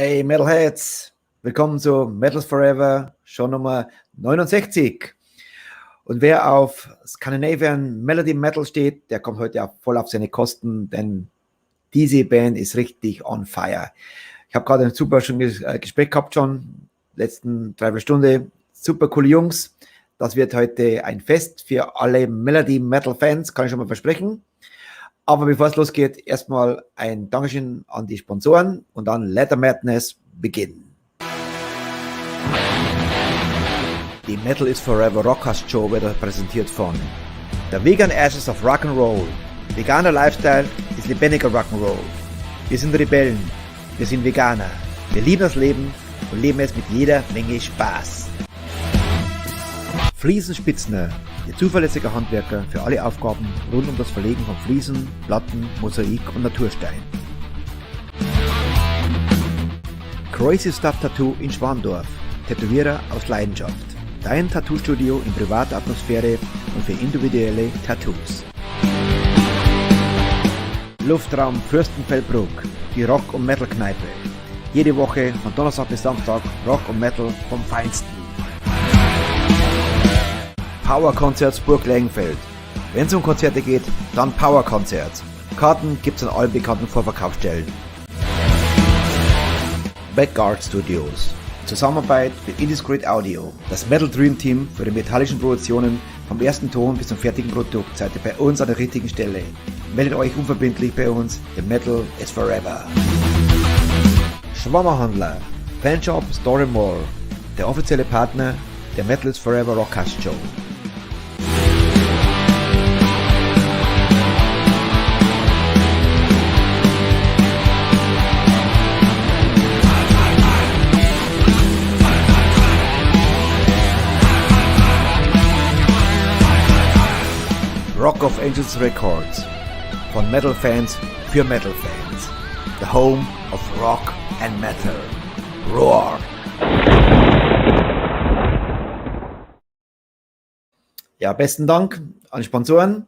Hey Metalheads, willkommen zu Metals Forever, Show Nummer 69. Und wer auf Scandinavian Melody Metal steht, der kommt heute auch voll auf seine Kosten, denn diese Band ist richtig on fire. Ich habe gerade ein super schönes Gespräch gehabt schon, letzten 3 Stunden. Super coole Jungs. Das wird heute ein Fest für alle Melody Metal Fans, kann ich schon mal versprechen. Aber bevor es losgeht, erstmal ein Dankeschön an die Sponsoren und dann Let the Madness beginnen. Die Metal is Forever Rockcast Show wird präsentiert von The Vegan Ashes of Rock'n'Roll. Veganer Lifestyle ist lebendiger Rock'n'Roll. Wir sind Rebellen, wir sind Veganer. Wir lieben das Leben und leben es mit jeder Menge Spaß. Fliesenspitzner, der zuverlässige Handwerker für alle Aufgaben rund um das Verlegen von Fliesen, Platten, Mosaik und Naturstein. Crazy Stuff Tattoo in Schwandorf, Tätowierer aus Leidenschaft. Dein Tattoo-Studio in privater Atmosphäre und für individuelle Tattoos. Luftraum Fürstenfeldbruck, die Rock- und Metal-Kneipe. Jede Woche von Donnerstag bis Samstag Rock und Metal vom Feinsten. Power-Konzerts Burg Lengenfeld. Wenn es um Konzerte geht, dann Power-Konzert. Karten gibt's an allen bekannten Vorverkaufsstellen. Backguard Studios. Zusammenarbeit mit Indiscreet Audio. Das Metal Dream Team für die metallischen Produktionen vom ersten Ton bis zum fertigen Produkt seid ihr bei uns an der richtigen Stelle. Meldet euch unverbindlich bei uns. The Metal is Forever. Schwammerhandler. Fanshop Story More. Der offizielle Partner der Metal is Forever Rockcast Show. Rock of Angels Records. Von Metal Fans für Metal Fans. The home of Rock and Metal. Roar! Ja, besten Dank an die Sponsoren.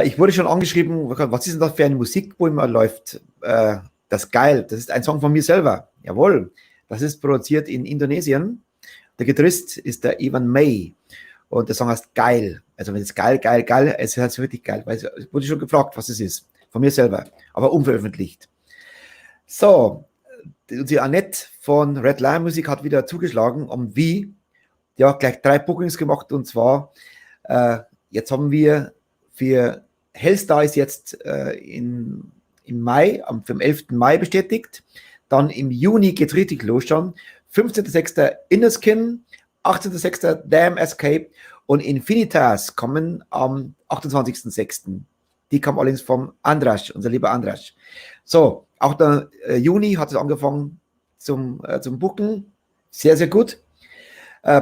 Ich wurde schon angeschrieben, was ist denn das für eine Musik, wo immer läuft? Das ist geil, das ist ein Song von mir selber. Jawohl, das ist produziert in Indonesien. Der Gitarrist ist der Ivan May und der Song heißt Geil. Also wenn es geil, es heißt wirklich geil, weil es wurde schon gefragt, was es ist. Von mir selber, aber unveröffentlicht. So, die Annette von Red Lion Musik hat wieder zugeschlagen, ja, gleich 3 Bookings gemacht und zwar, jetzt haben wir für Hellstar ist jetzt im Mai, vom 11. Mai bestätigt, dann im Juni geht richtig los schon, 15.06. Innerskin, 18.06. Damn Escape und Infinitas kommen am 28.06. Die kam allerdings vom Andras, unser lieber Andras. So, auch der Juni hat es angefangen zum Booken, sehr, sehr gut.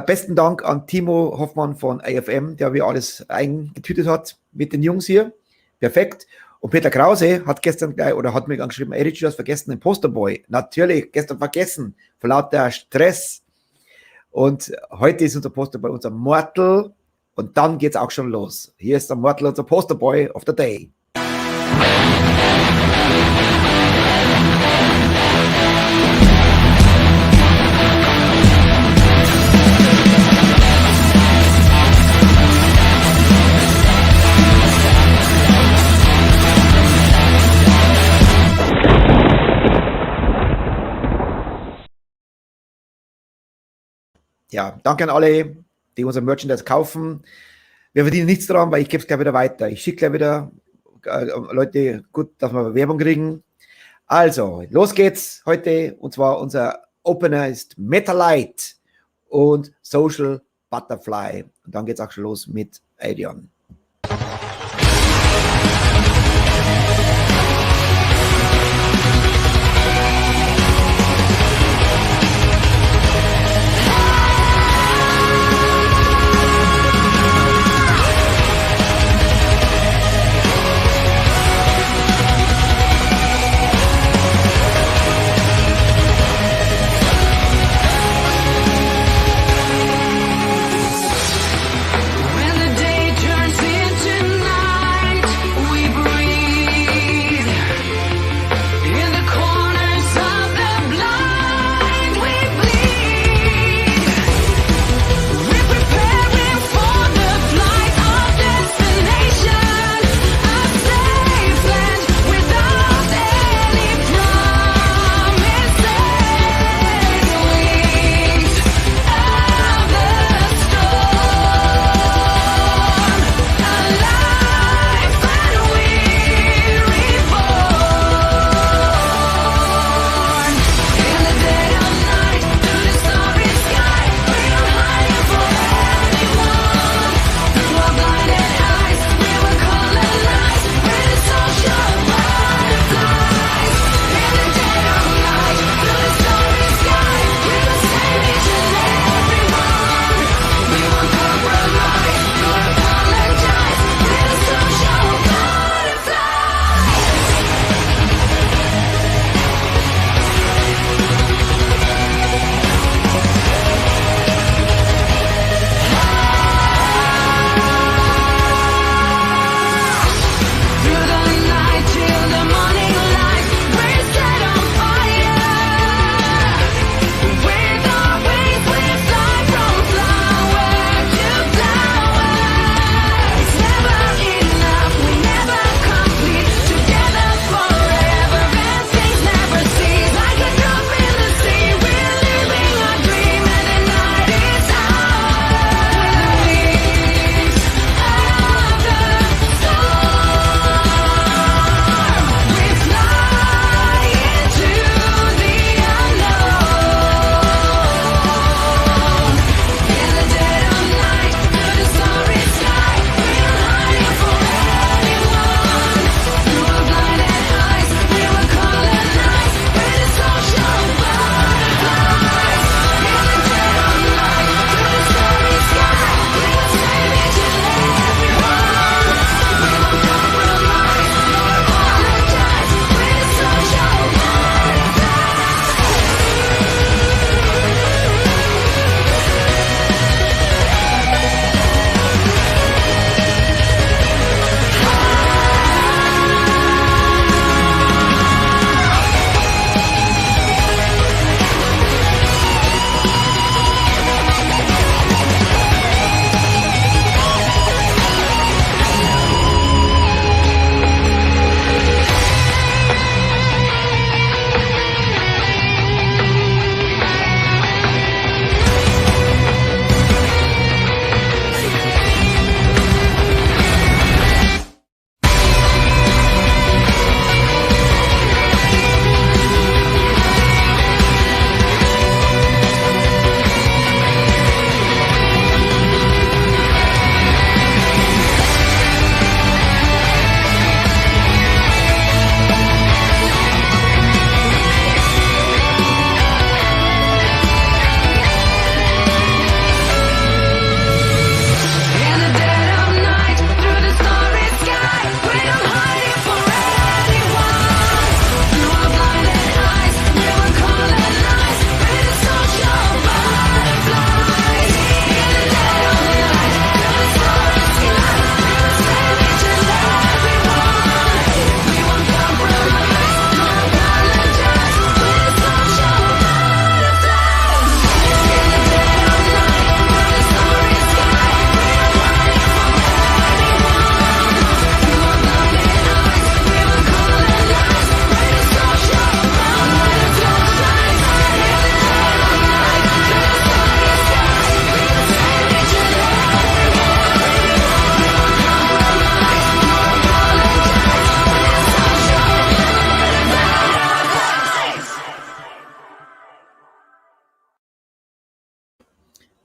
Besten Dank an Timo Hoffmann von AFM, der wie alles eingetütet hat mit den Jungs hier. Perfekt. Und Peter Krause hat gestern gleich, oder hat mir angeschrieben, Erich, du hast vergessen den Posterboy. Natürlich, gestern vergessen, vor lauter Stress. Und heute ist unser Posterboy unser Mortal. Und dann geht's auch schon los. Hier ist der Mortal, unser Posterboy of the Day. Ja, danke an alle, die unser Merchandise kaufen. Wir verdienen nichts daran, weil ich gebe es gleich wieder weiter. Ich schicke gleich wieder Leute, gut, dass wir Werbung kriegen. Also, los geht's heute. Und zwar unser Opener ist Metalite und Social Butterfly. Und dann geht's auch schon los mit Arion. When the day turns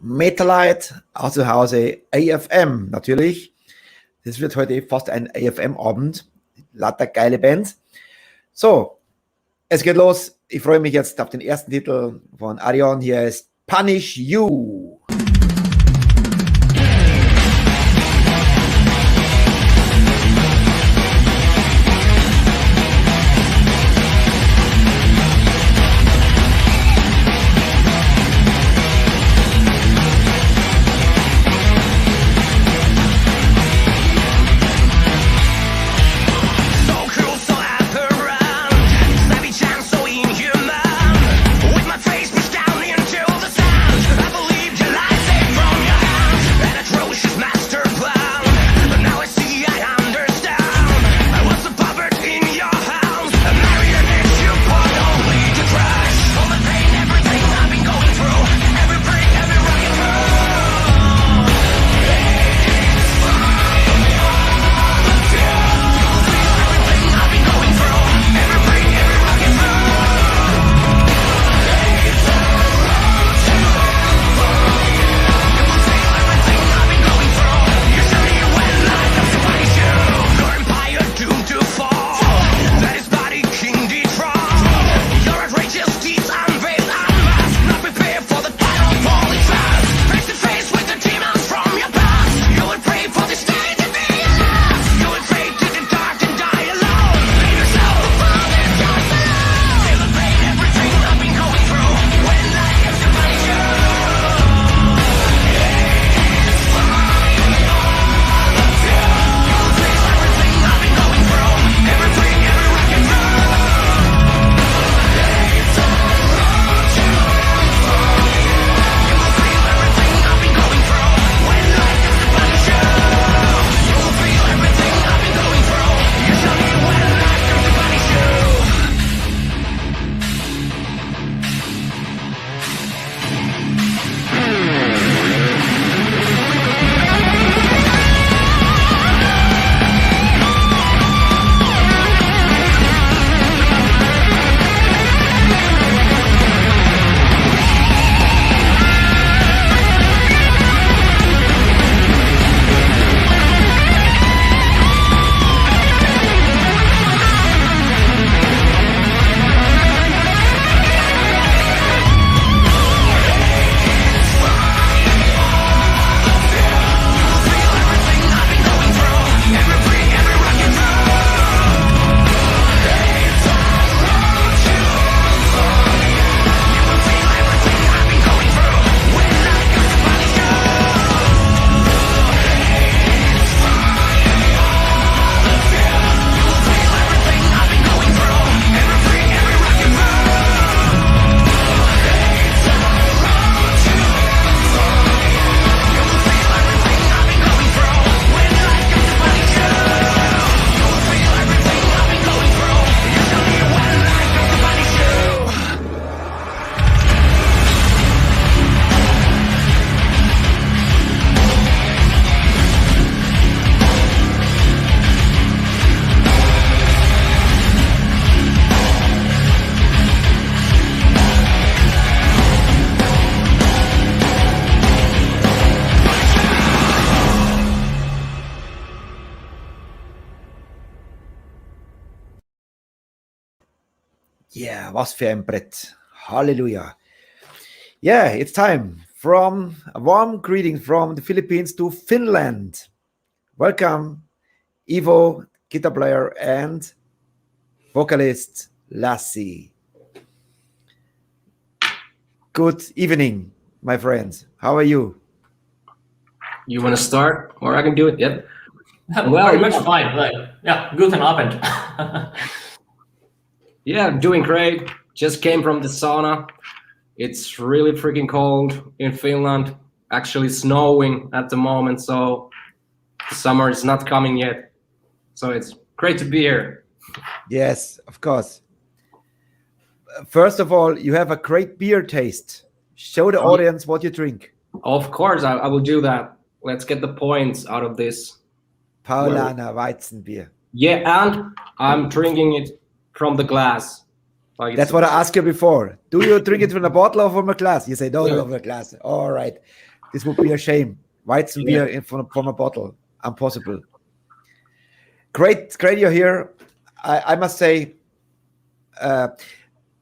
Metalite aus zu Hause, AFM natürlich. Das wird heute fast ein AFM-Abend. Lauter geile Bands. So, es geht los. Ich freue mich jetzt auf den ersten Titel von Arion. Hier ist Punish You. Yeah, was für ein Brett. Halleluja. Yeah, it's time. From a warm greeting from the Philippines to Finland. Welcome, Ivo, guitar player and vocalist Lassie. Good evening, my friends. How are you? You want to start, or I can do it? Yep. Well, pretty much fine. Like, yeah, guten Abend. Yeah, doing great. Just came from the sauna. It's really freaking cold in Finland. Actually snowing at the moment, so the summer is not coming yet. So it's great to be here. Yes, of course. First of all, you have a great beer taste. Show the audience what you drink. Of course, I will do that. Let's get the points out of this. Paulaner Weizenbier. Yeah, and I'm drinking it from the glass. Like that's what I asked you before. Do you drink it from a bottle or from a glass? You say, no, from a glass. All right. This would be a shame. Weizen beer from a bottle. Impossible. Great you're here. I must say, this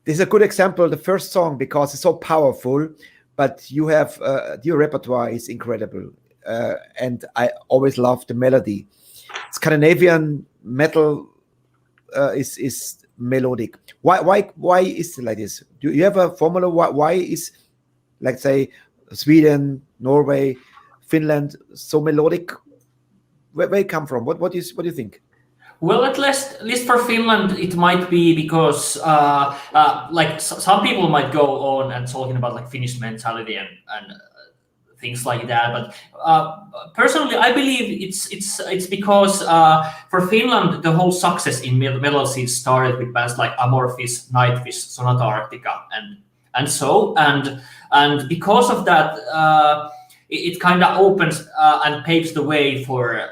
is a good example, the first song, because it's so powerful, but you have, your repertoire is incredible. And I always love the melody. Scandinavian metal is melodic. Why is it like this? Do you have a formula? Why is, like, say, Sweden, Norway, Finland so melodic? Where it come from? What do you think? Well, at least for Finland, it might be because like some people might go on and talking about like Finnish mentality and things like that. But personally, I believe it's because for Finland, the whole success in metal scene started with bands like Amorphis, Nightwish, Sonata Arctica, and because of that, it kind of opens and paves the way for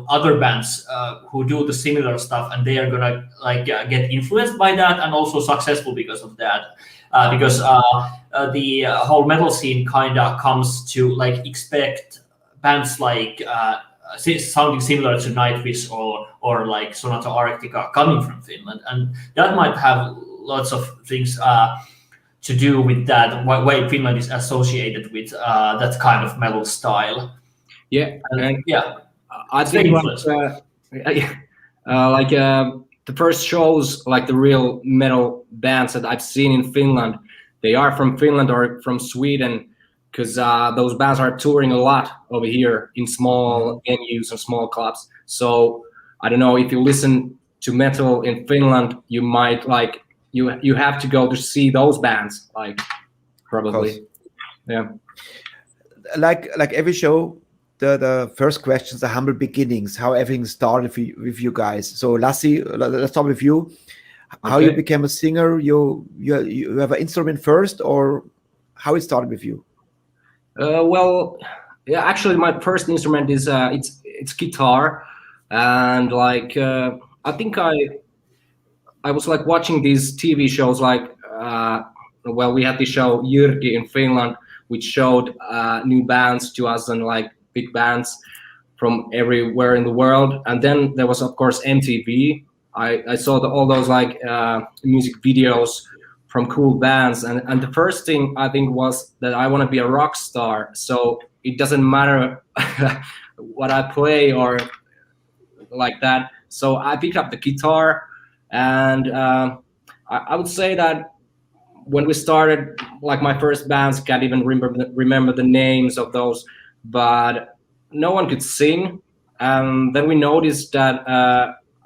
other bands who do the similar stuff, and they are gonna get influenced by that and also successful because of that. Because the whole metal scene kind of comes to expect bands sounding similar to Nightwish or like Sonata Arctica coming from Finland, and that might have lots of things to do with that, why Finland is associated with that kind of metal style. Yeah, and I think the first shows, like the real metal bands that I've seen in Finland, they are from Finland or from Sweden, because those bands are touring a lot over here in small venues and small clubs. So I don't know, if you listen to metal in Finland, you might you have to go to see those bands, probably. Yeah. Like every show, the first questions are humble beginnings, how everything started with you guys. So Lassi, let's start with you. How you became a singer? You have an instrument first, or how it started with you? Well, yeah, actually my first instrument is it's guitar, and I think I was watching these TV shows we had the show Jede in Finland, which showed new bands to us and big bands from everywhere in the world. And then there was, of course, MTV. I saw all those music videos from cool bands, and the first thing I think was that I want to be a rock star, so it doesn't matter what I play or like that. So I picked up the guitar, and I would say that when we started, my first bands, can't even remember the names of those, but no one could sing. And then we noticed that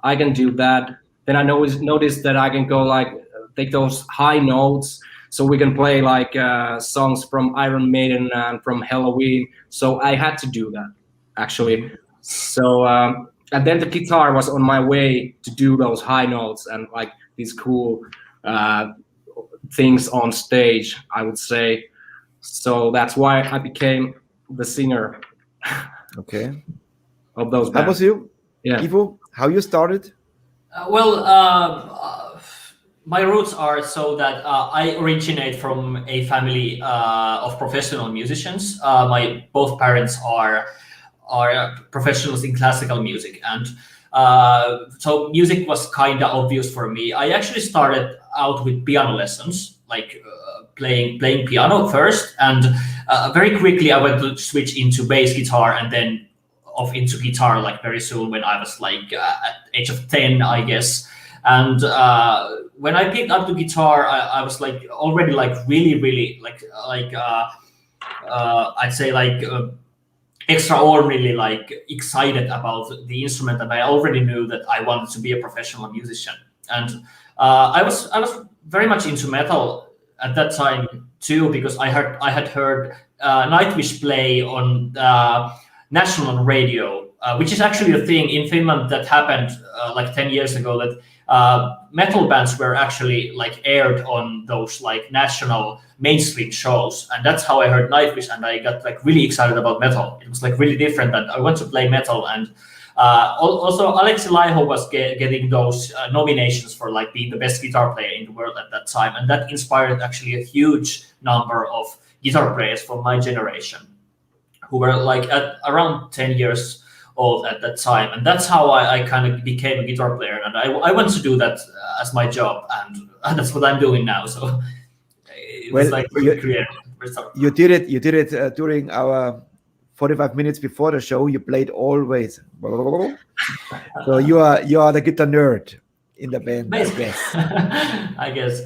I can do that. Then I noticed that I can go take those high notes, so we can play songs from Iron Maiden and from Halloween. So I had to do that, actually. So and then the guitar was on my way to do those high notes and these cool things on stage, I would say. So that's why I became the singer. Okay. Of those bands. How was you? Yeah. Ivo, how you started? My roots are so that I originate from a family of professional musicians. My both parents are professionals in classical music, and so music was kind of obvious for me. I actually started out with piano lessons, playing piano first, and very quickly I went to switch into bass guitar and then off into guitar very soon when I was at age of 10, I guess. And when I picked up the guitar, I was already really I'd say extraordinarily excited about the instrument, and I already knew that I wanted to be a professional musician. And I was very much into metal at that time too, because I had heard Nightwish play on national radio, which is actually a thing in Finland that happened 10 years ago, that metal bands were actually aired on those national mainstream shows, and that's how I heard Nightwish, and I got really excited about metal. It was really different, that I want to play metal. And also Aleksi Laiho was getting those nominations for being the best guitar player in the world at that time, and that inspired actually a huge number of guitar players from my generation. who were like at around 10 years old at that time, and that's how I kind of became a guitar player, and I want to do that as my job, and that's what I'm doing now. So it was like pretty creative. You did it during our 45 minutes before the show. You played always. So you are the guitar nerd in the band, I guess.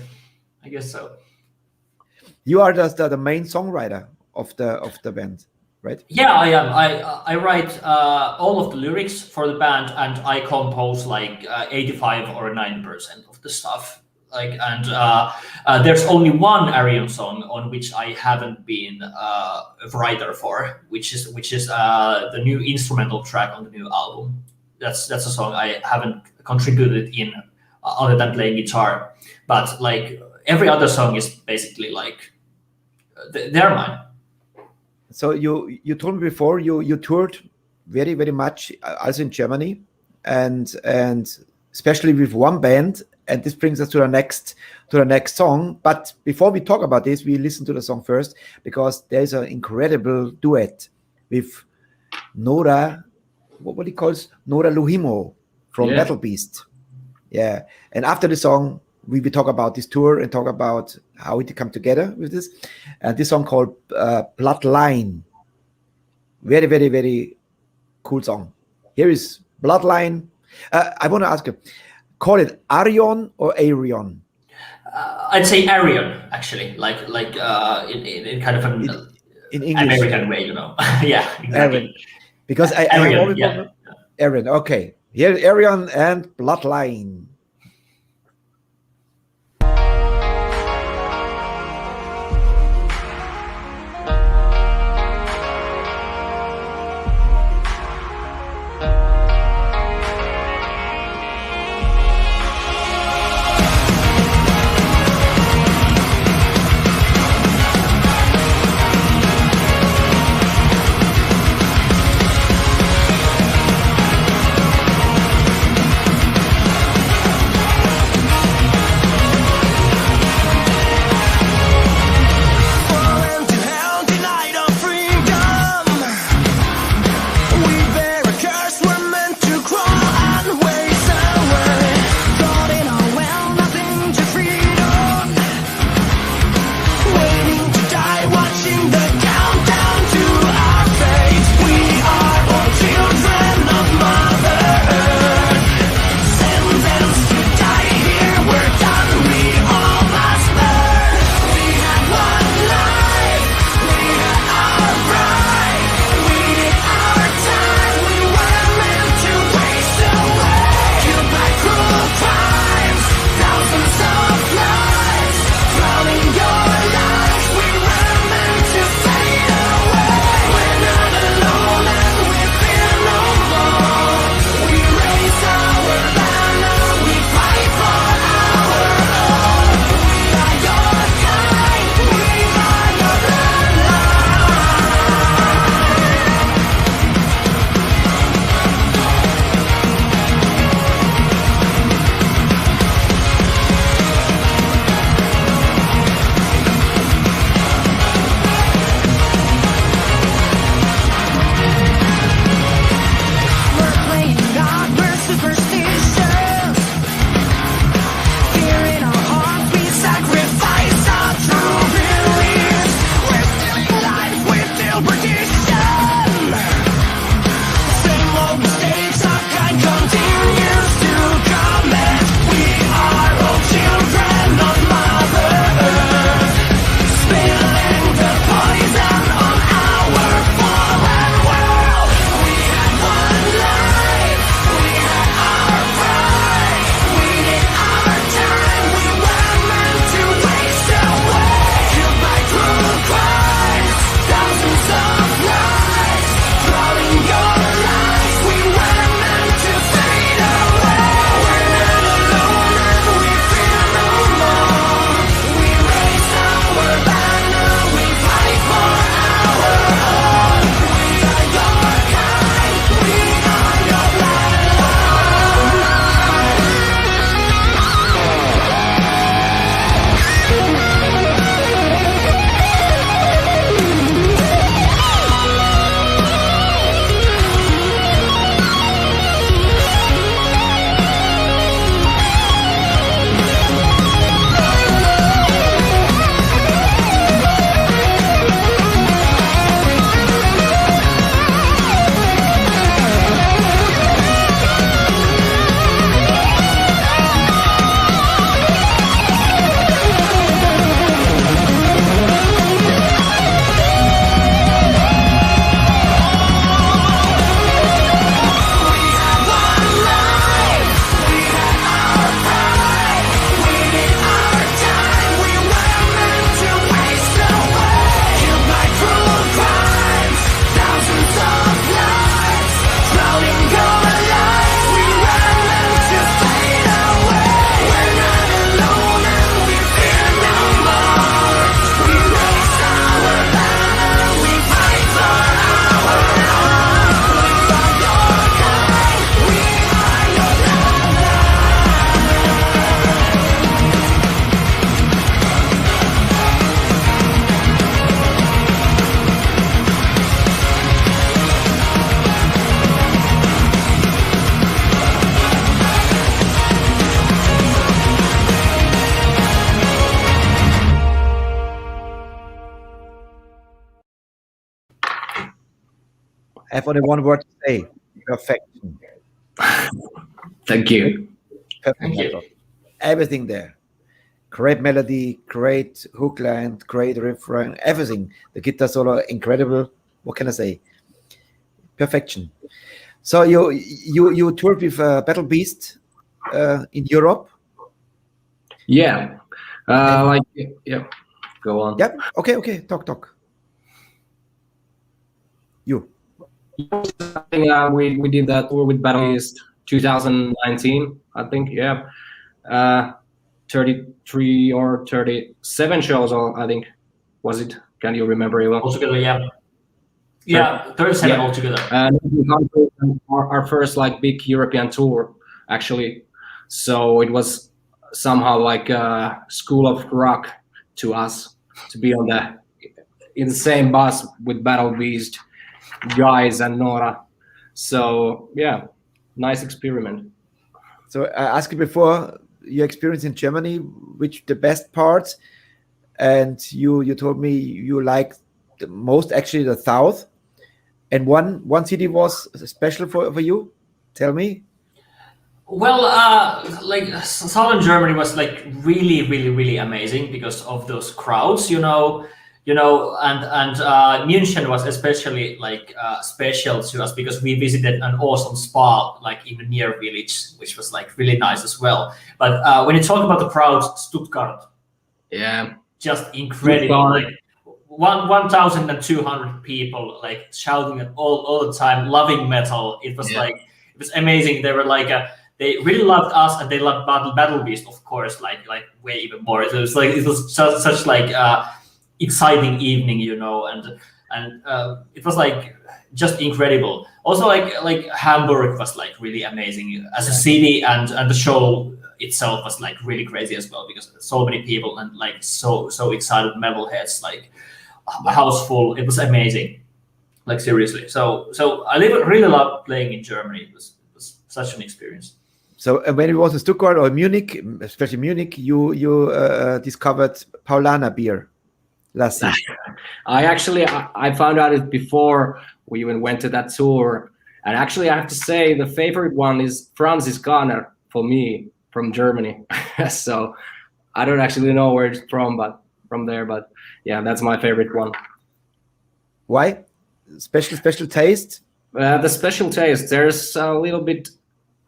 I guess so. You are just the main songwriter of the band, right? Yeah, I am. I write all of the lyrics for the band, and I compose like 85 or 90% of the stuff. Like, and there's only one Arion song on which I haven't been a writer for, which is the new instrumental track on the new album. That's a song I haven't contributed in other than playing guitar. But like every other song is basically like they're mine. So you told me before you toured very, very much also in Germany, and especially with one band, and this brings us to the next song. But before we talk about this, we listen to the song first, because there's an incredible duet with Nora, what he calls Nora Luhimo from Metal Beast. Yeah, and after the song, we will talk about this tour and talk about how it come together with this. And this song called Bloodline. Very, very, very cool song. Here is Bloodline. I want to ask you, call it Arion or Arion? I'd say Arion, actually, like in kind of an in English, American way, you know. Yeah, exactly. Arion. Because Arion, Arion, okay. Here, Arion and Bloodline. I have only one word to say: perfection. Thank you. Perfect Thank you. metal. Everything there. Great melody, great hook line, great refrain, everything. The guitar solo, incredible. What can I say? Perfection. So you toured with Battle Beast in Europe. Yeah. Yeah. Go on. Yep. Okay. Talk. You. We did that tour with Battle Beast 2019, I think. Yeah. 33 or 37 shows, I think. Was it? Can you remember, Ivo? Altogether, yeah. Yeah, 37 altogether. Our first like big European tour, actually. So it was somehow like a school of rock to us to be in the same bus with Battle Beast guys and Nora. So yeah, nice experiment. So I asked you before your experience in Germany, which the best parts, and you told me you like the most actually the south, and one city was special for you. Tell me. Well, like southern Germany was like really amazing because of those crowds, and München was especially like special to us because we visited an awesome spa like in the near village, which was like really nice as well. But when you talk about the crowds, Stuttgart, Yeah, just incredible. Like 1,200 people like shouting at all the time, loving metal. It was it was amazing. They were like they really loved us, and they loved Battle Beast, of course, like way even more. It was such like exciting evening, and it was like just incredible. Also, like Hamburg was like really amazing as a city, and the show itself was like really crazy as well because so many people and like so excited metalheads, like a house full. It was amazing, like seriously. So I really love playing in Germany. It was such an experience. So when it was in Stuttgart or Munich, especially Munich, you discovered Paulaner beer last year. I found out it before we even went to that tour, and actually I have to say the favorite one is Franziskaner for me from Germany. So I don't actually know where it's from, but from there. But yeah, that's my favorite one. Why? Special taste? The special taste. There's a little bit,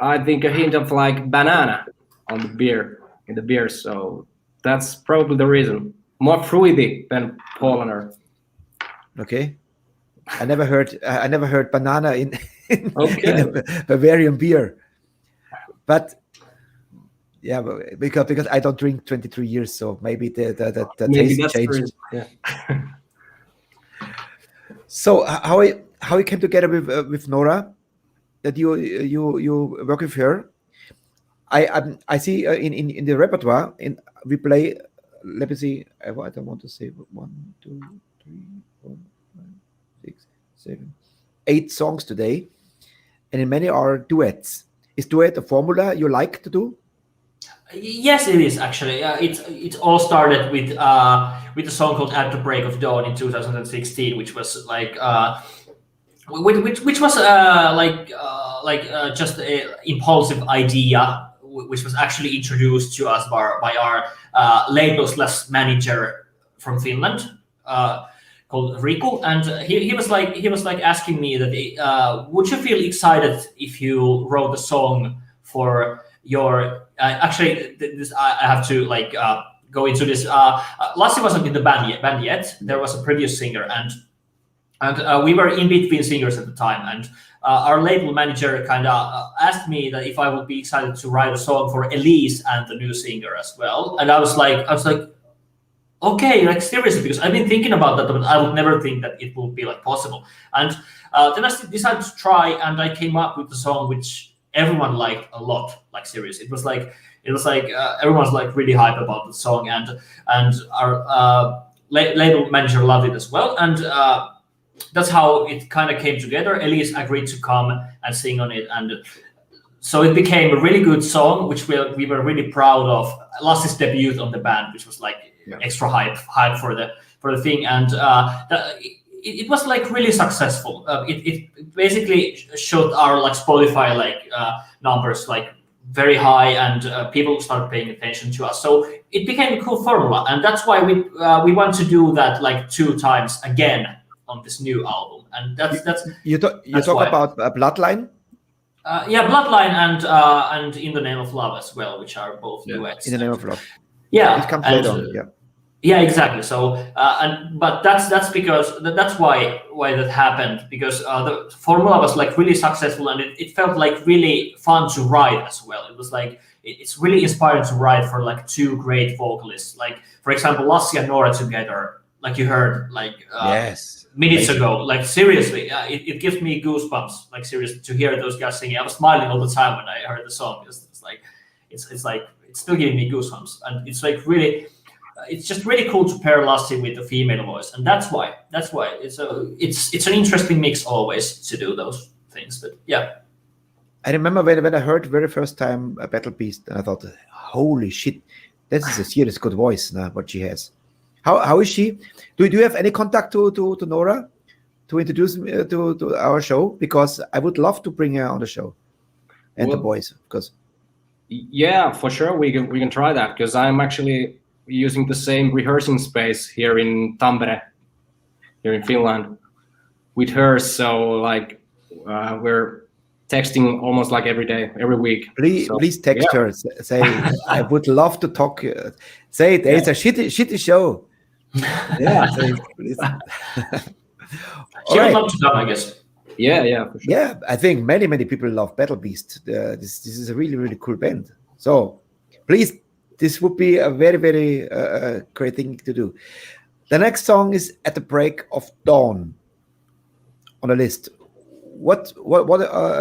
I think, a hint of like banana on the beer in the beer. So that's probably the reason. More fruity than Paulaner. Okay. I never heard banana in a Bavarian beer. But yeah, because I don't drink 23 years, so maybe the taste changed. Yeah. So how you came together with Nora? That you work with her? I see in the repertoire we play. Let me see. I don't want to say 1, 2, 3, 4, 5, 6, 7, 8 songs today, and in many are duets. Is duet a formula you like to do? Yes, it is actually. It all started with a song called "At the Break of Dawn" in 2016, which was like which was just an impulsive idea, which was actually introduced to us by our label/manager from Finland, called Riku, and he was like asking me that would you feel excited if you wrote a song for your this I have to like go into this. Lassi wasn't in the band yet. There was a previous singer, and we were in between singers at the time, and our label manager kind of asked me that if I would be excited to write a song for Elise and the new singer as well. And I was like, okay, like seriously, because I've been thinking about that, but I would never think that it would be like possible. And then I decided to try, and I came up with the song which everyone liked a lot. Like seriously, it was like everyone's like really hype about the song, and our label manager loved it as well, and that's how it kind of came together. Elise agreed to come and sing on it, and so it became a really good song, which we were really proud of. Lassi's debut on the band, which was like extra hype for the thing, and it was like really successful. It basically showed our like Spotify like numbers like very high, and people started paying attention to us. So it became a cool formula, and that's why we want to do that like 2 times again on this new album. And that's you talk about Bloodline. Yeah, Bloodline and In the Name of Love as well, which are both duets. In the Name of Love. Yeah, it comes later on. Yeah. Yeah, exactly. So, but that's because that's why that happened, because the formula was like really successful, and it felt like really fun to write as well. It was like it's really inspiring to write for like 2 great vocalists, like for example Lassi and Nora together, like you heard like minutes ago. Like seriously, it gives me goosebumps. Like seriously, to hear those guys singing, I was smiling all the time when I heard the song, because it's still giving me goosebumps, and it's like really. It's just really cool to pair Lassi with the female voice, and that's why it's an interesting mix always to do those things. But yeah, I remember when I heard very first time a Battle Beast, and I thought, holy shit, this is a serious good voice now, what she has. How is she? Do you have any contact to Nora to introduce me to our show? Because I would love to bring her on the show, and the boys, of course. Yeah, for sure we can try that, because I'm actually using the same rehearsing space here in Tampere, here in Finland, with her. So like we're texting almost like every day, every week. Please text her. Say I would love to talk. Say it's a shitty show. Yeah. Please. She would love to come, I guess. Yeah, for sure. Yeah, I think many people love Battle Beast. This is a really cool band. So please. This would be a very great thing to do. The next song is At the Break of Dawn on the list. What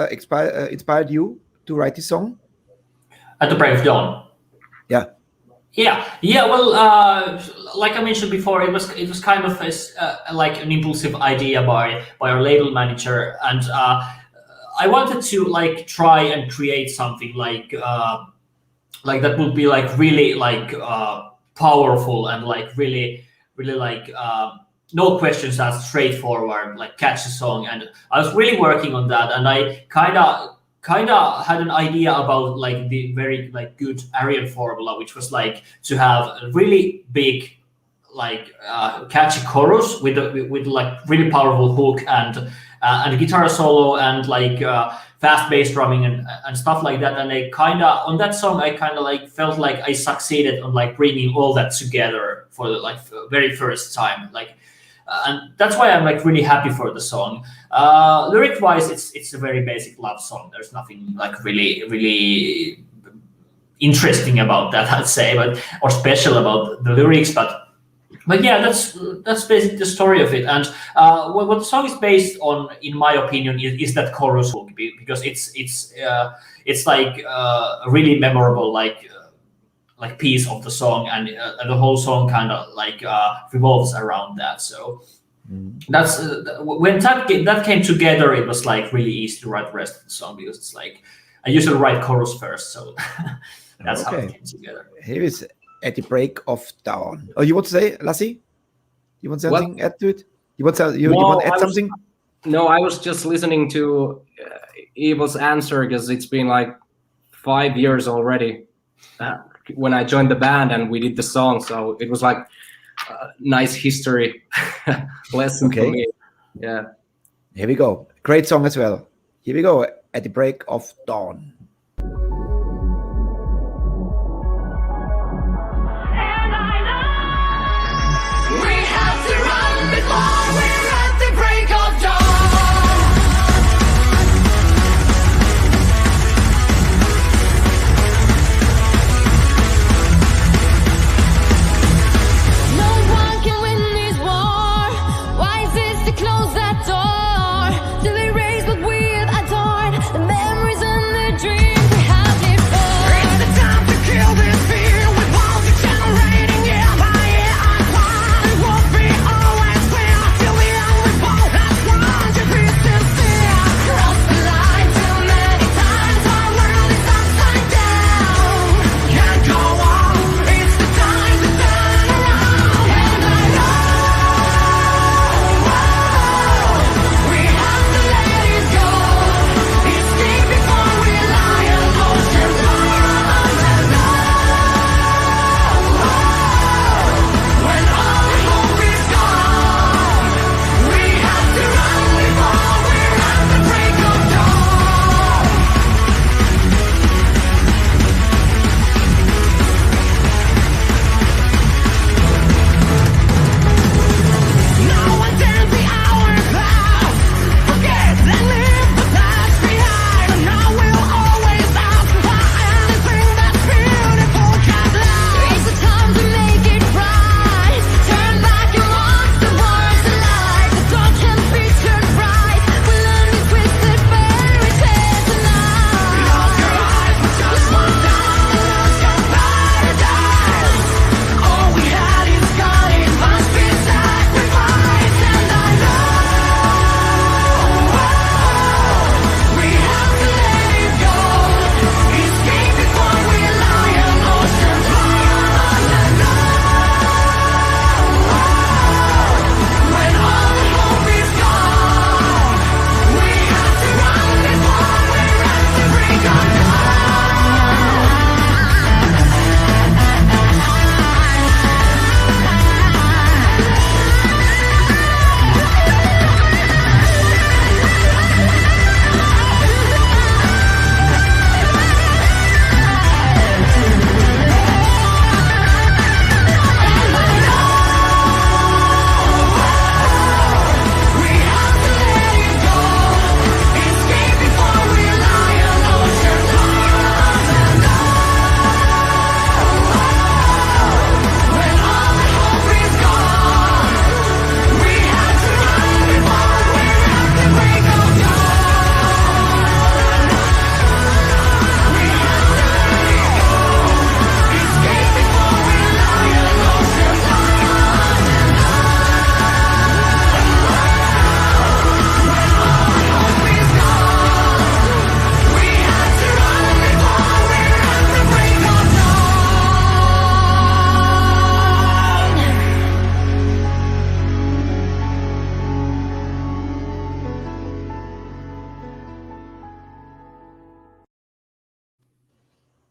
inspired you to write this song? At the Break of Dawn. Yeah. Well, like I mentioned before, it was kind of like an impulsive idea by our label manager, and I wanted to like try and create something like that would be like really like powerful and like really like no questions asked, straightforward, like catchy song. And I was really working on that, and I kind of had an idea about like the very like good Arion formula, which was like to have a really big like catchy chorus with like really powerful hook and a guitar solo and like fast bass drumming and stuff like that. And I kind of on that song I kind of like felt like I succeeded on like bringing all that together for the like very first time, like and that's why I'm like really happy for the song. Lyric wise, it's a very basic love song. There's nothing like really interesting about that, I'd say, or special about the lyrics, but yeah, that's basically the story of it. And what the song is based on, in my opinion, is that chorus hook, because it's like a really memorable like piece of the song, and the whole song kind of like revolves around that. So that's when that came together, it was like really easy to write the rest of the song, because it's like I usually write chorus first, so that's how it came together. Here is At the Break of Dawn. Oh, you want to say, Lassi? You want something add to it? You want to add something? No, I was just listening to Evil's answer, because it's been like 5 years already when I joined the band and we did the song. So it was like a nice history lesson for me. Yeah. Here we go. Great song as well. Here we go. At the Break of Dawn. Close that door to erase what we've adored, the memories and the dreams.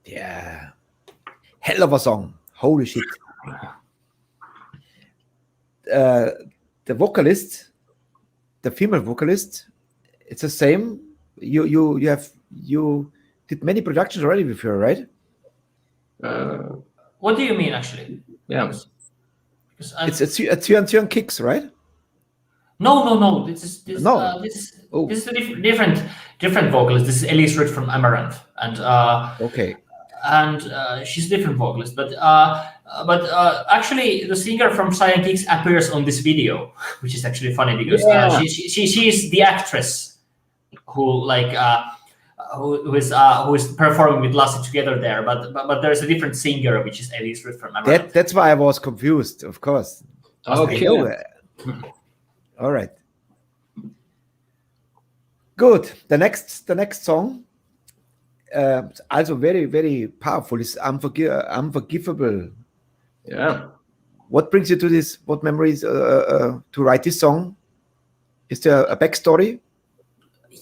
Yeah. Hell of a song. Holy shit. The vocalist, the female vocalist, it's the same. You did many productions already with her, right? What do you mean, actually? Yeah. It's a Tjörn Kicks, right? No. This is a different vocalist. This is Elise Rudd from Amaranth, and okay. And she's a different vocalist, but actually the singer from Cyan Kicks appears on this video, which is actually funny because she is the actress who who is performing with Lassie together there, but there's a different singer which is Elise Rudd from Amaranth. That's why I was confused, of course. Okay. All right. Good. The next song, also very, very powerful, is Unforgivable. Yeah. What brings you to this? What memories to write this song? Is there a backstory?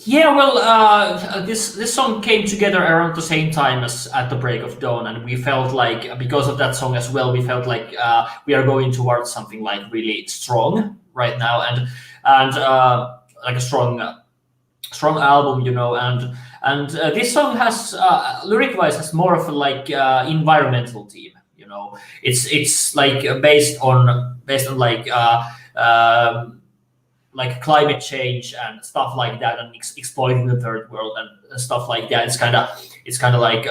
Yeah, well, this song came together around the same time as At the Break of Dawn, and we felt like, because of that song as well, we felt like we are going towards something like really strong right now, and like a strong album, you know, and this song has lyric-wise has more of a like environmental theme, you know. It's like based on like climate change and stuff like that, and exploiting the third world and stuff like that. It's kind of like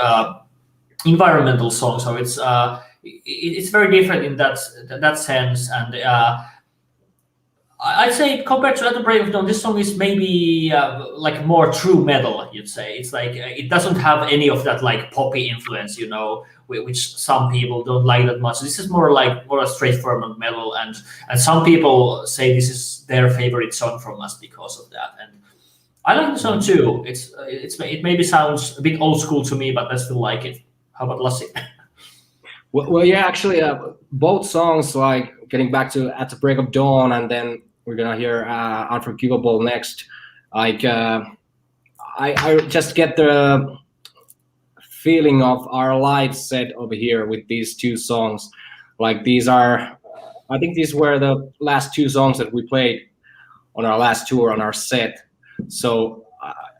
environmental song, so it's very different in that sense. And I'd say compared to At the Break of Dawn, this song is maybe like more true metal. You'd say it's like it doesn't have any of that like poppy influence, you know, which some people don't like that much. This is more a straightforward metal, and some people say this is their favorite song from us because of that. And I like the song too. It maybe sounds a bit old school to me, but I still like it. How about Lassie? Well, yeah, actually, both songs, like getting back to At the Break of Dawn, and then we're gonna hear Unforgivable next. Like, I just get the feeling of our live set over here with these two songs. Like, I think these were the last two songs that we played on our last tour on our set. So,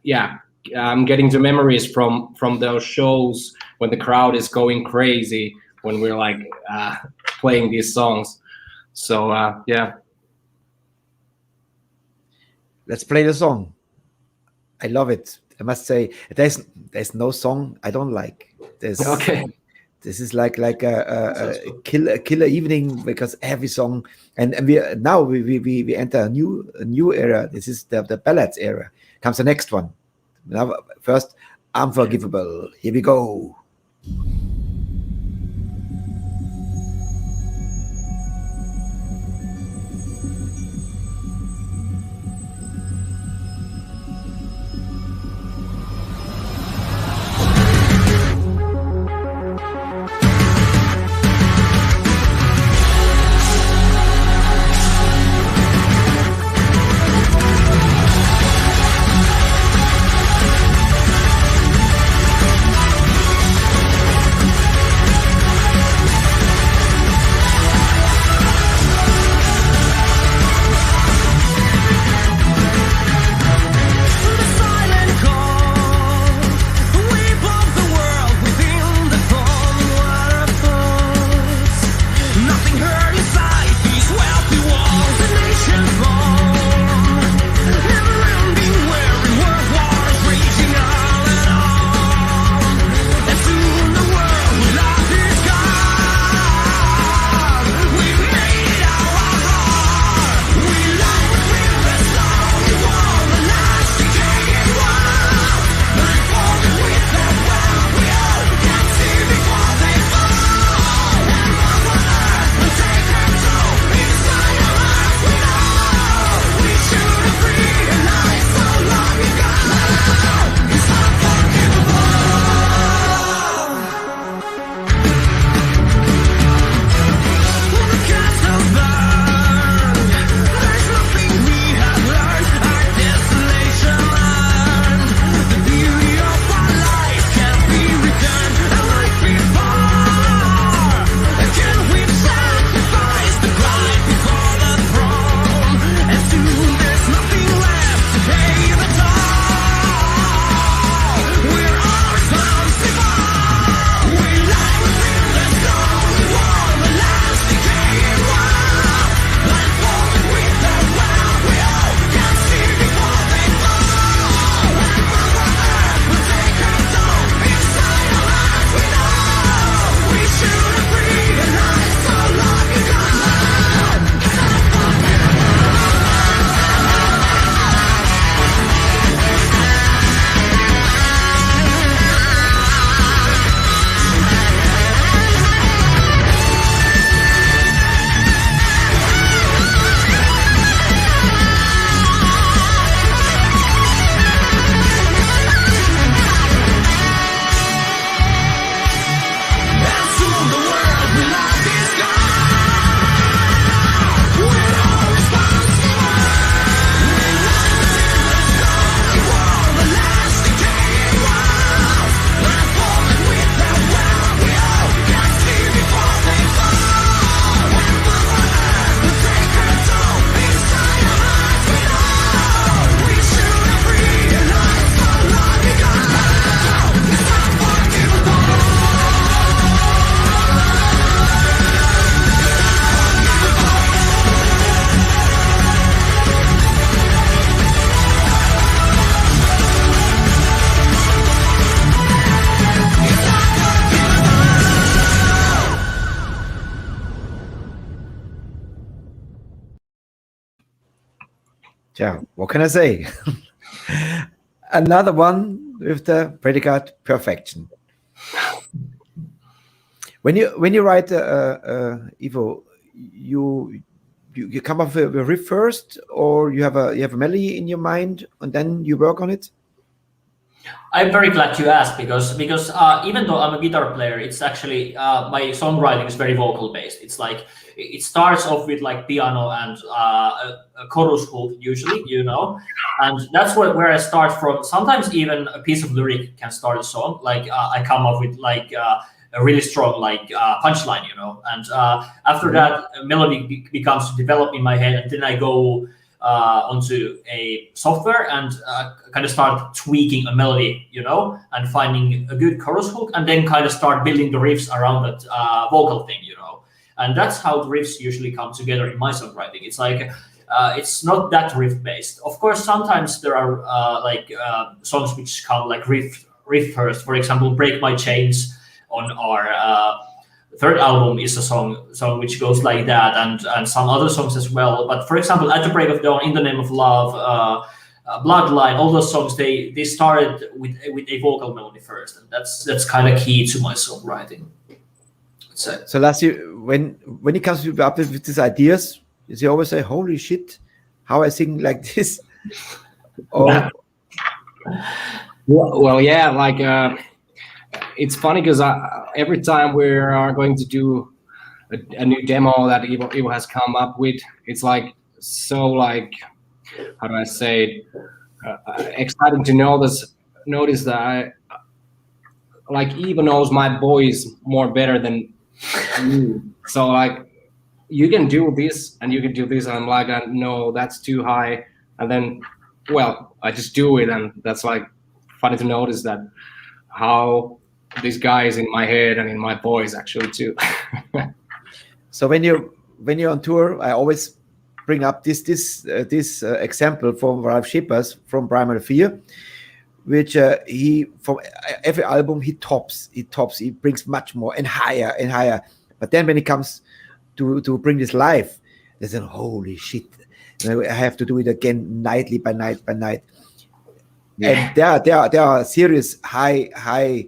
yeah, I'm getting the memories from those shows when the crowd is going crazy when we're like playing these songs. So yeah. Let's play the song. I love it. I must say, there's no song I don't like. Okay. This is like a killer evening, because every song, and we enter a new era. This is the ballads era. Comes the next one. Now, first, Unforgivable. Here we go. Yeah, what can I say? Another one with the predicate perfection. When you write Ivo, you come up with a riff first, or you have a melody in your mind and then you work on it? I'm very glad you asked because even though I'm a guitar player, it's actually my songwriting is very vocal based. It's like it starts off with like piano and a chorus hook usually, and that's where I start from. Sometimes even a piece of lyric can start a song. Like I come up with like a really strong like punchline, and after that a melody becomes to develop in my head, and then I go onto a software and kind of start tweaking a melody, and finding a good chorus hook, and then kind of start building the riffs around that vocal thing, and that's how the riffs usually come together in my songwriting. It's like it's not that riff based. Of course, sometimes there are songs which come like riff first. For example, "Break My Chains" on our third album is a song which goes like that, and some other songs as well. But for example, "At the Break of Dawn," "In the Name of Love," "Bloodline," all those songs they started with a vocal melody first, and that's kind of key to my songwriting. So last year, when it comes up with these ideas, you always say, "Holy shit, how I sing like this?" Or well, yeah, like it's funny because every time we are going to do a new demo that Ivo has come up with, it's like so like, how do I say it, exciting to notice that like Ivo knows my voice more better than you. So like, you can do this and you can do this, and I'm like, no, that's too high, and then well, I just do it, and that's like funny to notice that how this guy is in my head and in my voice actually too. So when you're on tour, I always bring up this example from Ralf Schippers from Primal Fear, which he from every album he tops, he brings much more and higher and higher. But then when it comes to bring this live, they say, "Holy shit, I have to do it again nightly by night by night." Yeah. And there are serious high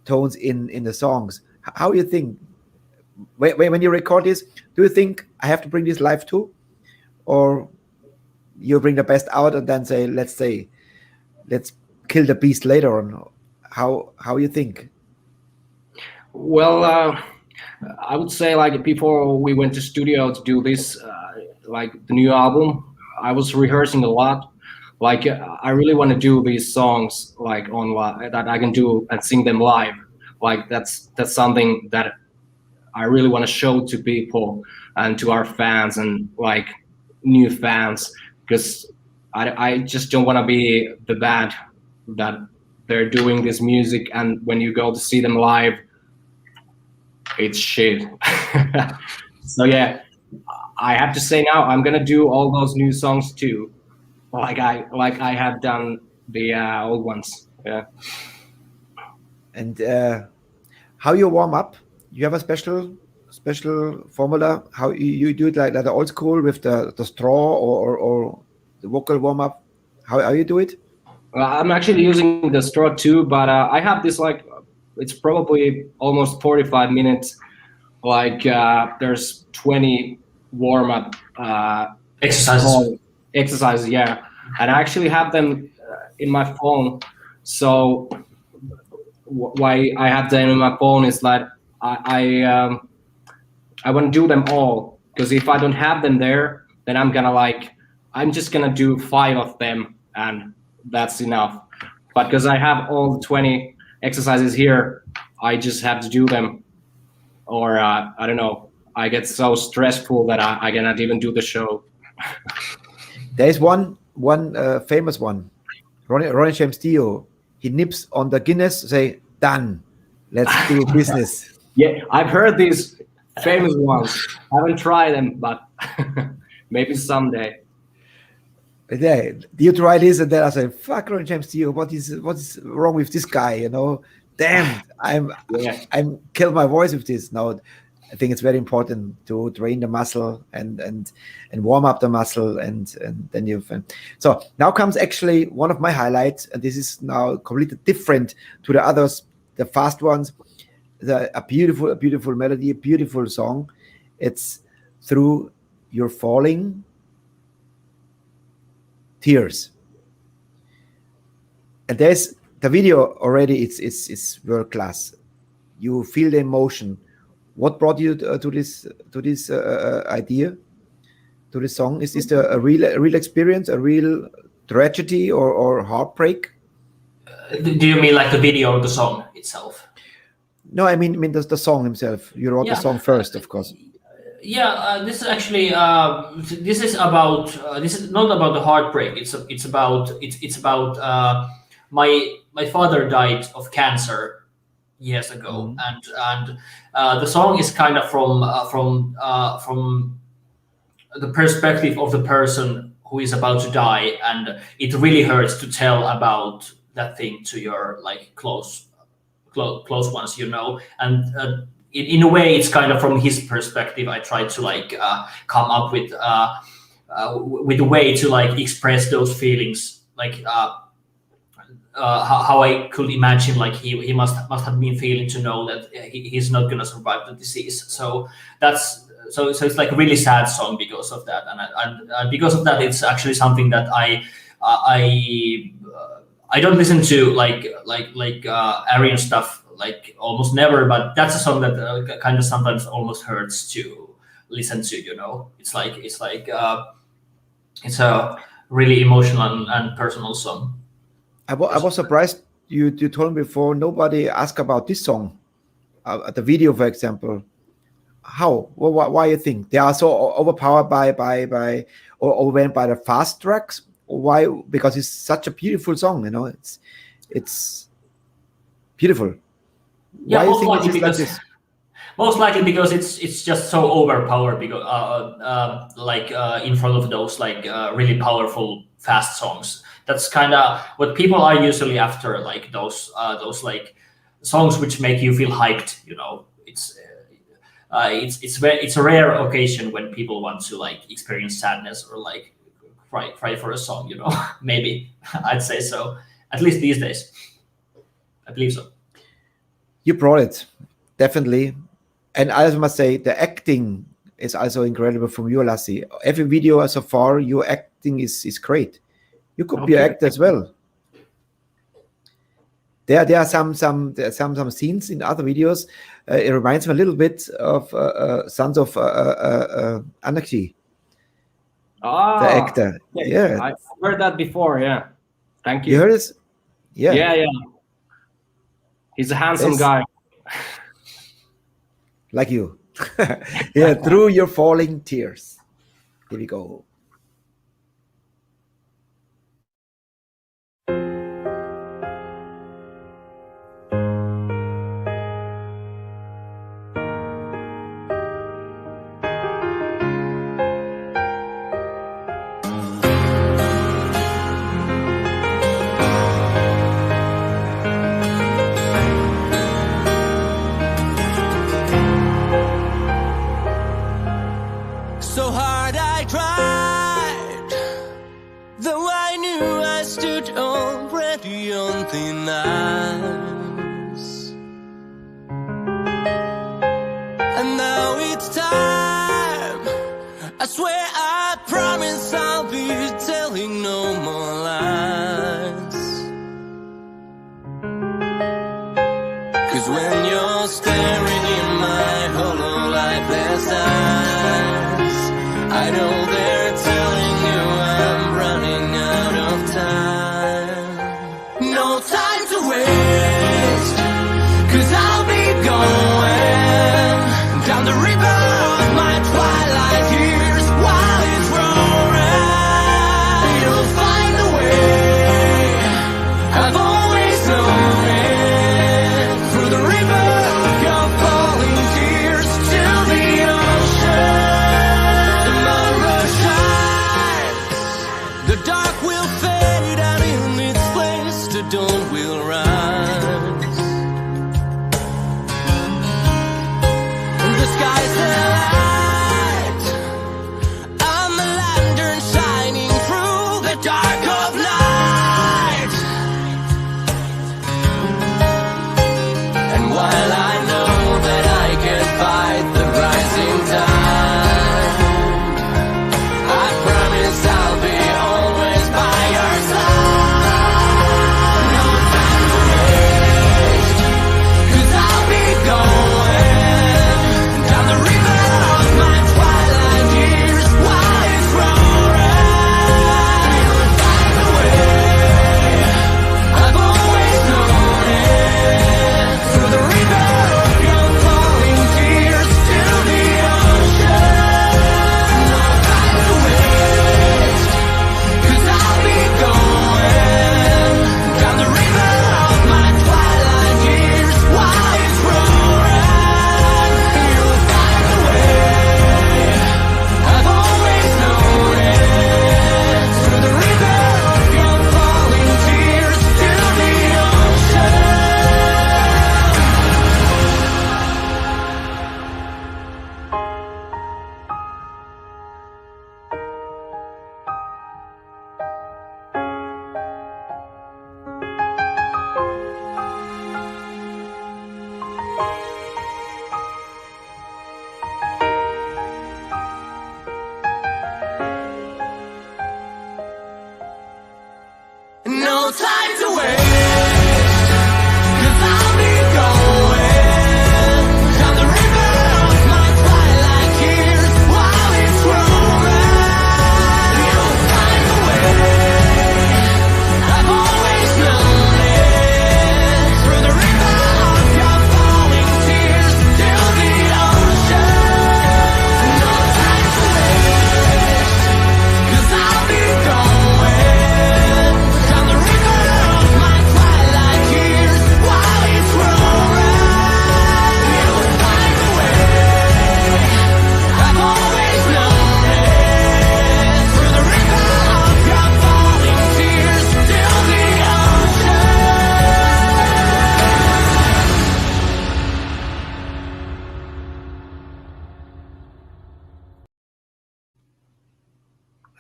tones in the songs. How do you think when you record this? Do you think I have to bring this live too, or you bring the best out and then say, let's kill the beast later on? How you think? Well, I would say like before we went to studio to do this, like the new album, I was rehearsing a lot. Like I really want to do these songs like on that I can do and sing them live. Like that's something that I really want to show to people and to our fans and like new fans, because I just don't want to be the band that they're doing this music and when you go to see them live, it's shit. So yeah, I have to say now I'm gonna do all those new songs too, like I have done the old ones. Yeah. And how you warm up? You have a special formula how you do it, like the old school with the straw or the vocal warm up? How you do it? I'm actually using the straw too, but I have this like, it's probably almost 45 minutes. Like there's 20 warm up exercises, yeah, and I actually have them in my phone. So why I have them in my phone is that I want to do them all, because if I don't have them there, then I'm just gonna do 5 of them and that's enough. But because I have all the 20 exercises here, I just have to do them, or I don't know, I get so stressful that I cannot even do the show. There's one famous one, Ronnie James Dio. He nips on the Guinness, say, "Done, let's do business." Yeah, I've heard these famous ones. I haven't tried them, but maybe someday. Yeah, you try this, and then I say, "Fuck, Ronnie James Dio, what is wrong with this guy?" Damn, I'm kill my voice with this. Now, I think it's very important to train the muscle and warm up the muscle, and then you've. So now comes actually one of my highlights, and this is now completely different to the others, the fast ones. A beautiful melody, a beautiful song. It's Through Your Falling Tears, and there's the video already. It's world class. You feel the emotion. What brought you to this idea, to this song? Is this a real experience, a real tragedy or heartbreak? Do you mean like the video or the song itself? No, I mean the song himself. You wrote the song first, of course. Yeah, this is actually this is about this is not about the heartbreak. It's about my father died of cancer years ago, and the song is kind of from the perspective of the person who is about to die, and it really hurts to tell about that thing to your like close ones, you know. And in a way, it's kind of from his perspective. I tried to like come up with a way to like express those feelings, like how I could imagine like he must have been feeling to know that he's not gonna survive the disease. So so it's like a really sad song because of that, and because of that, it's actually something that I don't listen to like Arion stuff like almost never, but that's a song that kind of sometimes almost hurts to listen to, you know. It's a really emotional and personal song. I was surprised you told me before nobody asked about this song, the video, for example. How? Why you think they are so overpowered by or overwhelmed by the fast tracks? Why? Because it's such a beautiful song, you know. It's beautiful. Yeah, why you think it's like this? Most likely because it's just so overpowered because in front of those like really powerful fast songs. That's kind of what people are usually after, like those like songs which make you feel hyped, you know. It's a rare occasion when people want to like experience sadness or like cry for a song, you know. Maybe I'd say so, at least these days. I believe so. You brought it, definitely. And I also must say, the acting is also incredible from you, Lassi. Every video so far, your acting is great. You could be an actor as well. There are some scenes in other videos. It reminds me a little bit of Sons of Anarchy. Ah, the actor. Yeah, I've heard that before. Yeah, thank you. you heard this? Yeah, Yeah. He's a handsome Yes. guy. like you. Yeah, through your falling tears. Here we go. So hard I tried, though I knew I stood already on thin ice. And now it's time, I swear I promise I'll be telling no more lies. 'Cause when you're staring in my hollow lifeless eyes, I know they're telling you I'm running out of time. No time to waste, 'cause I'll be going down the river of my twilight years while it's roaring. You'll find a way, I've always known it, through the river of your falling tears till the ocean. Tomorrow shines, the dark will fade and in its place the dawn will rise.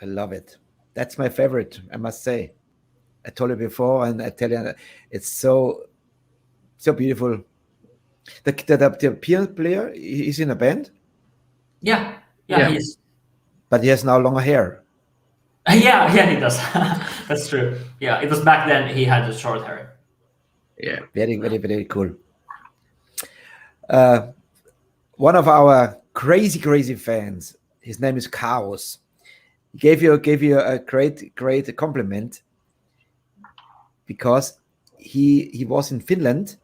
love it. That's my favorite, I must say. I told you before, and I tell you, it's so beautiful. The piano player, he's in a band, Yeah, Yeah. he is. but he has now longer hair. Yeah, he does. That's true. Yeah, it was back then he had the short hair. Yeah. Very, very, very cool. One of our crazy fans, his name is Chaos. He gave you a great compliment because he was in Finland.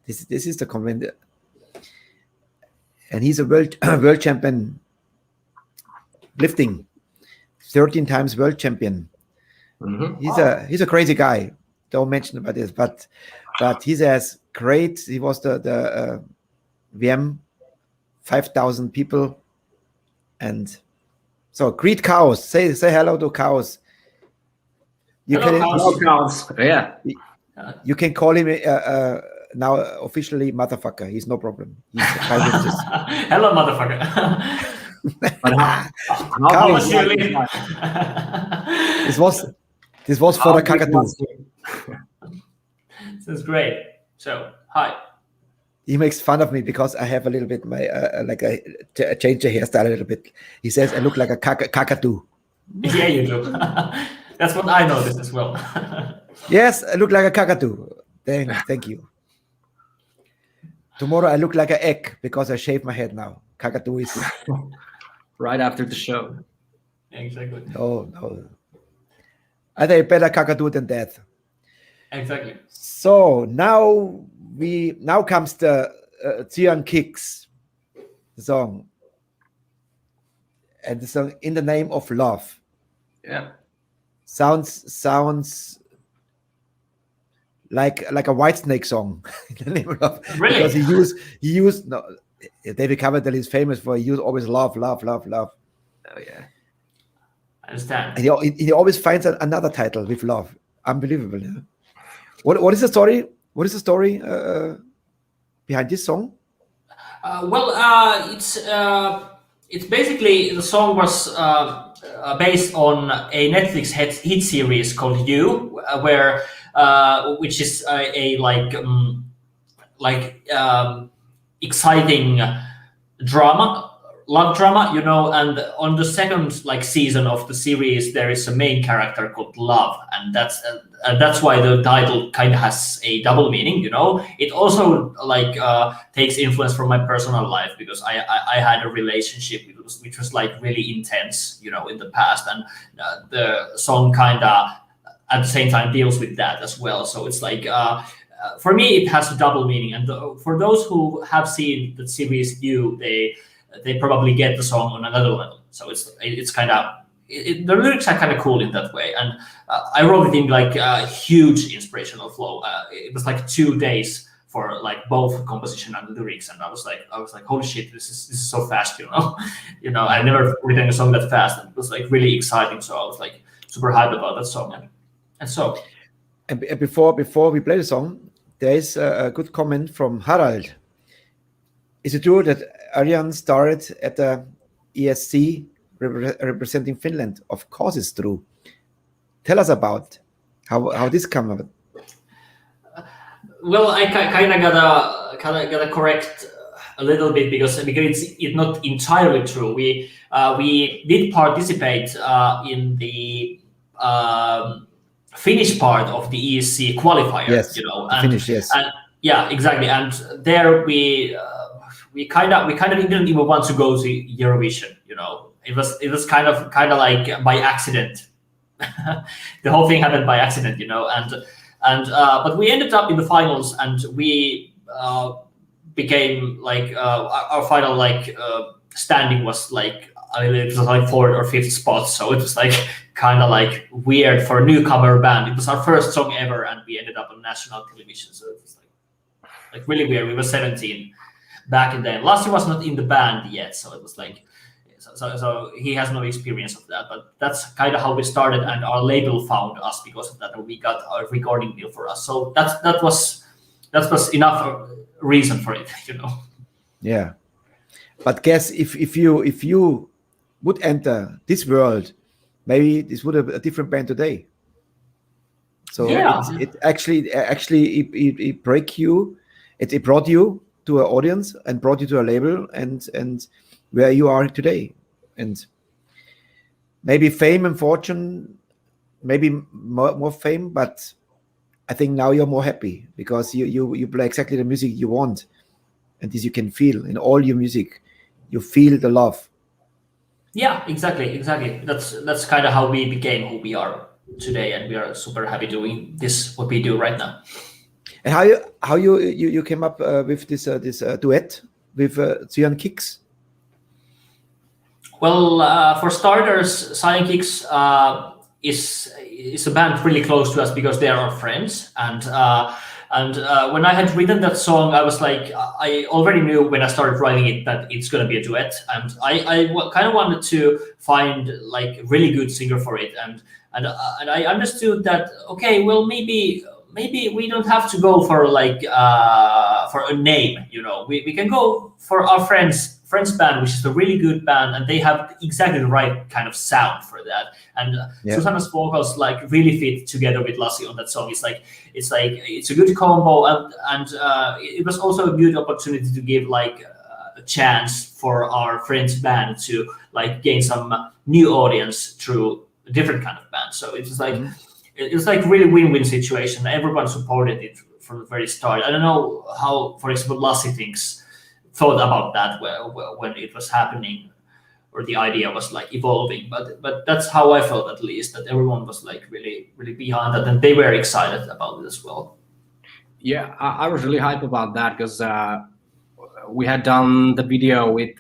This is the compliment, and he's a world champion lifting, 13 times world champion. Mm-hmm. He's a crazy guy. Don't mention about this, but he says great. He was the VM 5,000 people, and so greet Chaos. Say hello to Chaos. You Hello, can Chaos. Yeah. You can call him now officially motherfucker. He's no problem. He's fine with this. Hello, motherfucker. But how Chaos. big Surely. This was for the Kakadu. This is great. So, hi. He makes fun of me because I have a little bit my change the hairstyle a little bit. He says I look like a Kakadu. Yeah, you do. That's what I noticed as well. Yes, I look like a Kakadu. Thank you. Tomorrow I look like an egg because I shave my head now. Kakadu is right after the show. Exactly. no. I think better Kakadu than that. Exactly. So now comes the Zion Kicks song, and the song In the Name of Love. Yeah. Sounds like a Whitesnake song. In the name of love. Really? Because he used no, David Coverdale is famous for he used always love. Oh yeah. I understand. And he always finds another title with love. Unbelievable. Yeah? What is the story? What is the story behind this song? It's basically the song was based on a Netflix hit series called You, where which is a exciting love drama, and on the second season of the series there is a main character called Love, and that's why the title kind of has a double meaning. It also takes influence from my personal life, because I had a relationship which was really intense, in the past, and the song kind of at the same time deals with that as well. So it's for me it has a double meaning, and for those who have seen the series You, they probably get the song on another level. So it's kind of the lyrics are kind of cool in that way, and I wrote it in a huge inspirational flow. It was 2 days for both composition and the lyrics, and I was like holy shit, this is so fast, I've never written a song that fast, and it was really exciting. So I was super hyped about that song, and before we play the song, there is a good comment from Harald. Is it true that Arion started at the ESC representing Finland? Of course it's true. Tell us about how this came about. Well, I kind of gotta correct a little bit because it's not entirely true. We did participate in the Finnish part of the ESC qualifier. Yes, Finnish, yes. And, yeah, exactly. And there we kind of didn't even want to go to Eurovision. It was kind of by accident. The whole thing happened by accident, but we ended up in the finals, and we became our final standing was it was 4th or 5th spot. So it was kind of weird for a newcomer band. It was our first song ever, and we ended up on national television. So it was really weird. We were 17 back then. Lassi was not in the band yet, so it was so he has no experience of that. But that's kind of how we started, and our label found us because of that, and we got a recording deal for us. So that was enough reason for it, Yeah, but guess if you would enter this world maybe this would have a different band today. So Yeah. it break you, it brought you to an audience and brought you to a label and where you are today. And maybe fame and fortune, maybe more fame, but I think now you're more happy because you play exactly the music you want, and this you can feel in all your music. You feel the love. Yeah, exactly. That's kind of how we became who we are today, and we are super happy doing this what we do right now. And how you came up with this duet with Cyan Kicks? Well, for starters, Sein Kicks is a band really close to us because they are our friends, and when I had written that song, I was like, I already knew when I started writing it that it's going to be a duet, and I kind of wanted to find like a really good singer for it, and I understood that okay, well maybe we don't have to go for like for a name, you know, we can go for our friends band, which is a really good band, and they have exactly the right kind of sound for that. And Susanna's vocals like really fit together with Lassi on that song. It's a good combo, and it was also a good opportunity to give like a chance for our friends band to like gain some new audience through a different kind of band. So it was like it was like really win-win situation. Everyone supported it from the very start. I don't know how, for example, Lassi thought about that when it was happening, or the idea was like evolving, but that's how I felt, at least, that everyone was like really behind that, and they were excited about it as well. Yeah, I was really hyped about that because we had done the video with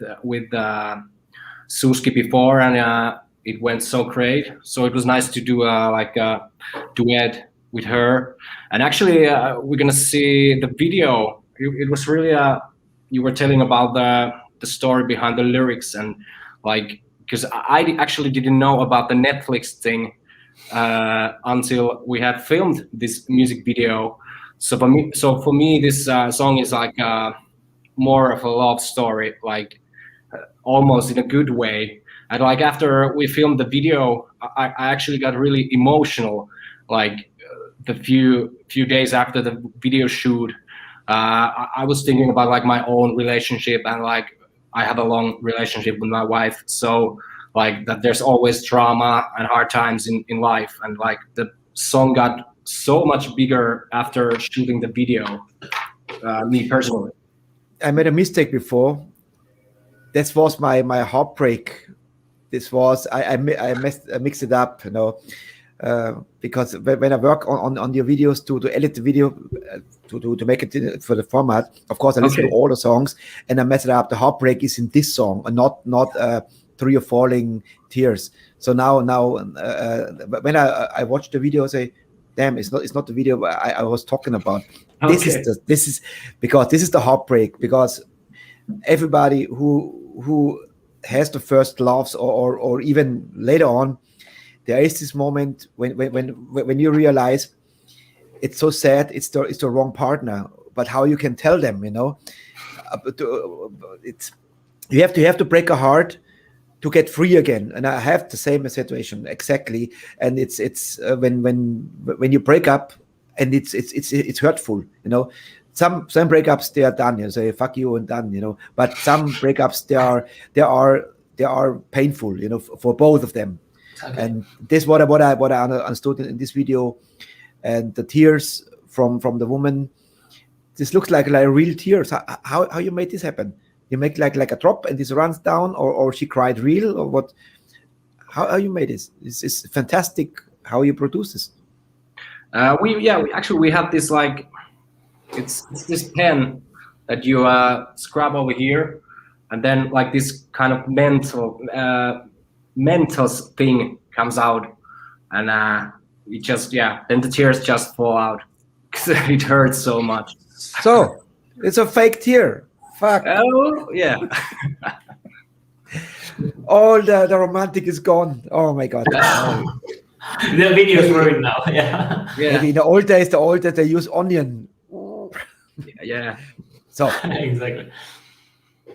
Suski before, and it went so great. So it was nice to do like a duet with her. And actually, we're gonna see the video. It was really you were telling about the story behind the lyrics, and like, because I actually didn't know about the Netflix thing until we had filmed this music video. So for me, this song is like more of a love story, like almost in a good way. And like after we filmed the video, I actually got really emotional. Like the few days after the video shoot, I was thinking about like my own relationship, and like I have a long relationship with my wife, so like that there's always drama and hard times in life, and like the song got so much bigger after shooting the video. Me personally, I made a mistake before. This was my heartbreak. This was I mixed it up, you know. Because when I work on your videos to edit the video to make it for the format, of course I listen to all the songs and I mess it up. The heartbreak is in this song and not Through Your Falling Tears. So now when I watch the video, I say, damn, it's not the video I was talking about. This is because this is the heartbreak, because everybody who has the first loves or even later on, there is this moment when you realize it's so sad, it's the wrong partner, but how you can tell them, you know, it's you have to break a heart to get free again. And I have the same situation exactly. And it's when you break up and it's hurtful, you know. Some breakups, they are done, you say fuck you and done, you know. But some breakups, they are painful, you know, for both of them. Okay. And this what I understood in this video, and the tears from the woman. This looks like real tears. How you made this happen? You make like a drop and this runs down, or she cried real, or what? How you made this? It's fantastic how you produce this. We have this like it's this pen that you scrub over here, and then like this kind of mental thing comes out, and it just then the tears just fall out because it hurts so much. So it's a fake tear. Fuck. Oh yeah. All the romantic is gone. Oh my god. The video is ruined now. Yeah. Maybe in the old days they use onion. Yeah. So exactly.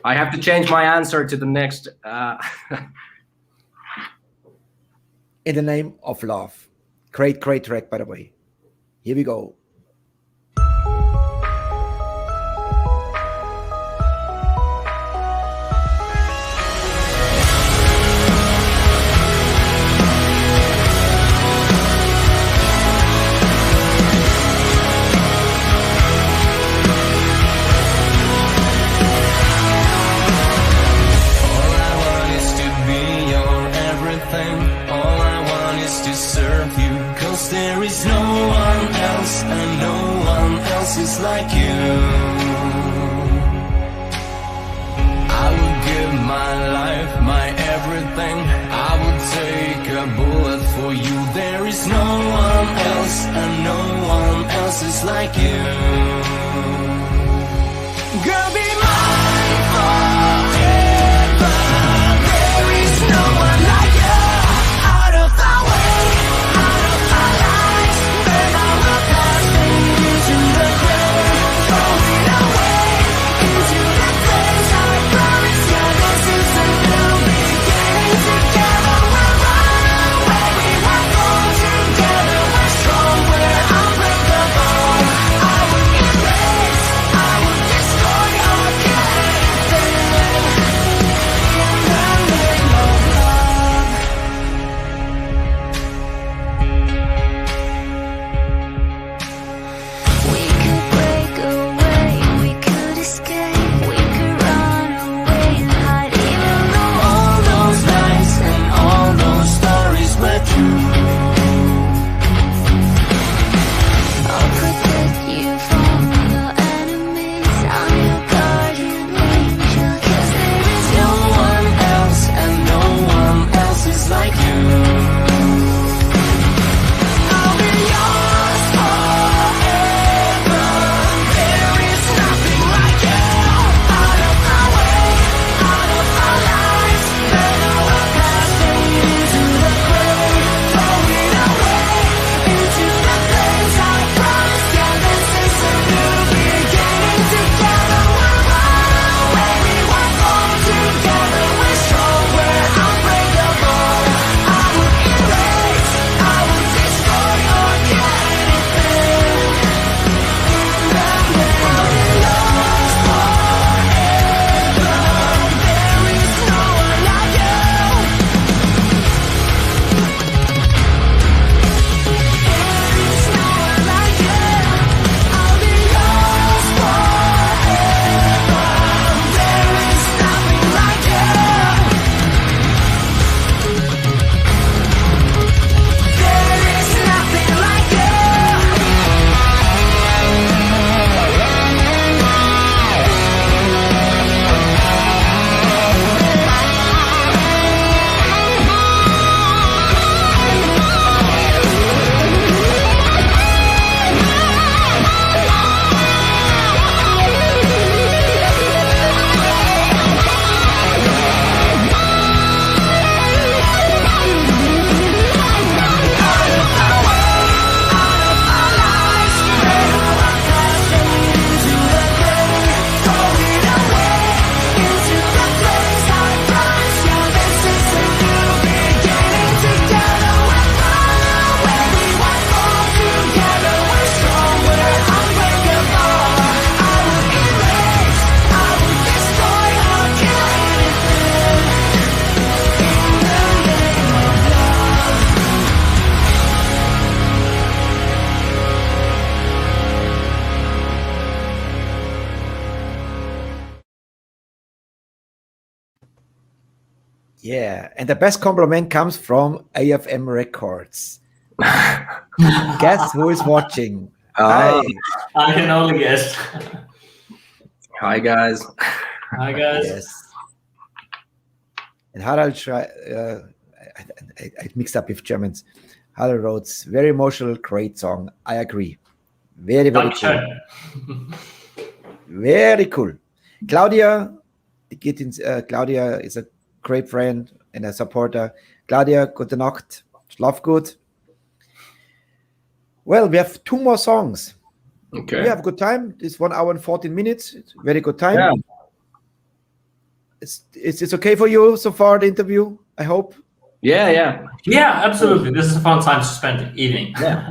I have to change my answer to the next. In the Name of Love. Great track, by the way. Here we go. There is no one else, and no one else is like you. I would give my life, my everything. I would take a bullet for you. There is no one else, and no one else is like you. Girl, be mine forever. There is no one like you. Out of our way, out of our lives, burn our past, fade into the grave, throw it away into the flames. I promise you this is a new beginning. Together we'll run away, we won't fall together. We're strong, we're unbreakable. I would erase, I would destroy or get anything in the name of love. We could break away, we could escape, we could run away and hide. Even though all those nights and all those stories were true, I'll protect you from your enemies. I'm your guardian angel. 'Cause there is no one else, and no one else is like you. I'll be yours forever. There is nothing like you. Out of our way, out of our lives, burn our past, fade into the grave, throw it away into the flames. I promise you this is a new beginning. Together we'll run away, we won't fall together. We're strong, we're unbreakable. I would erase, I would destroy or get anything in the name of love forever. There is no one like you. There is no one like you. I'll be yours forever. There is nothing like you. There is nothing like you. Yeah, and the best compliment comes from AFM Records. Guess who is watching? Hi. I can only guess. Hi guys. Hi guys. Yes. And Harald I mixed up with Germans. Harald wrote, very emotional, great song. I agree. Very cool. Dankeschön. Very cool. Claudia Claudia is a great friend and a supporter. Claudia, gute Nacht. Schlaf gut. Well, we have 2 more songs. Okay. We have a good time. It's 1 hour and 14 minutes. It's very good time. Yeah. It's okay for you so far, the interview, I hope. Yeah. Yeah, absolutely. This is a fun time to spend evening. Yeah.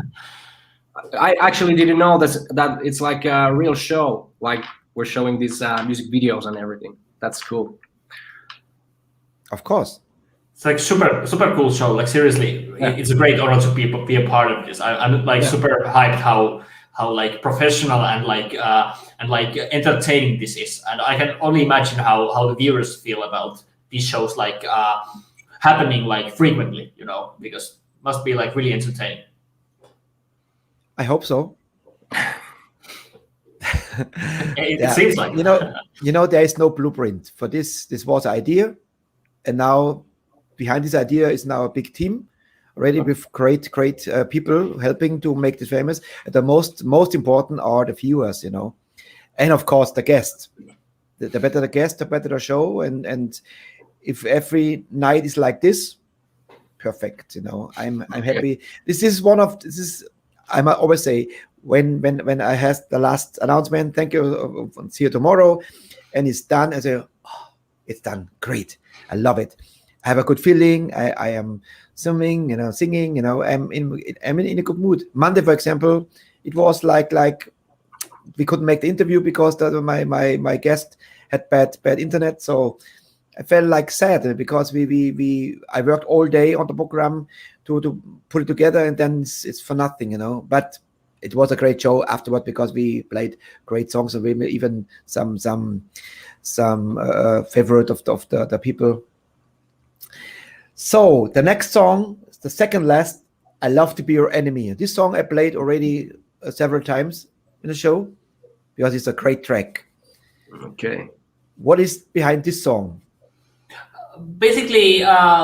I actually didn't know that it's like a real show. Like we're showing these music videos and everything. That's cool. Of course. It's like super cool show. Like seriously, Yeah. it's a great honor to be a part of this. I'm like super hyped how like professional and like entertaining this is, and I can only imagine how the viewers feel about these shows like happening like frequently. Because it must be like really entertaining. I hope so. It seems like there is no blueprint for this. This was an idea, and now behind this idea is now a big team, already with great people helping to make this famous. And the most important are the viewers, and of course the guests. The better the guest, the better the show, and if every night is like this, perfect. I'm happy. This is. I might always say when I had the last announcement, thank you, see you tomorrow, and it's done. I say, oh, it's done, great, I love it. I have a good feeling. I am singing. I'm in a good mood. Monday, for example, it was like we couldn't make the interview because my guest had bad internet, so I felt like sad because I worked all day on the program to put it together, and then it's for nothing, But it was a great show afterward because we played great songs, and we even some favorite of the people. So the next song, the second last, I Love to Be Your Enemy. This song I played already several times in the show because it's a great track. Okay. What is behind this song? Basically,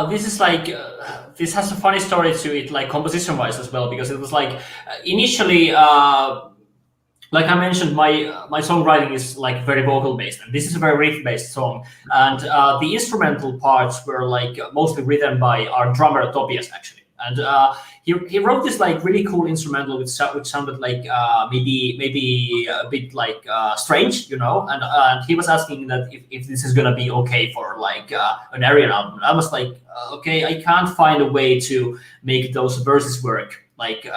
this is like this has a funny story to it, like composition-wise as well, because it was like initially, like I mentioned, my songwriting is like very vocal-based, and this is a very riff-based song, and the instrumental parts were like mostly written by our drummer Tobias actually, and he wrote this like really cool instrumental which sounded like maybe a bit like strange, and he was asking that if this is gonna be okay for like an Arion album. I was like, okay, I can't find a way to make those verses work, like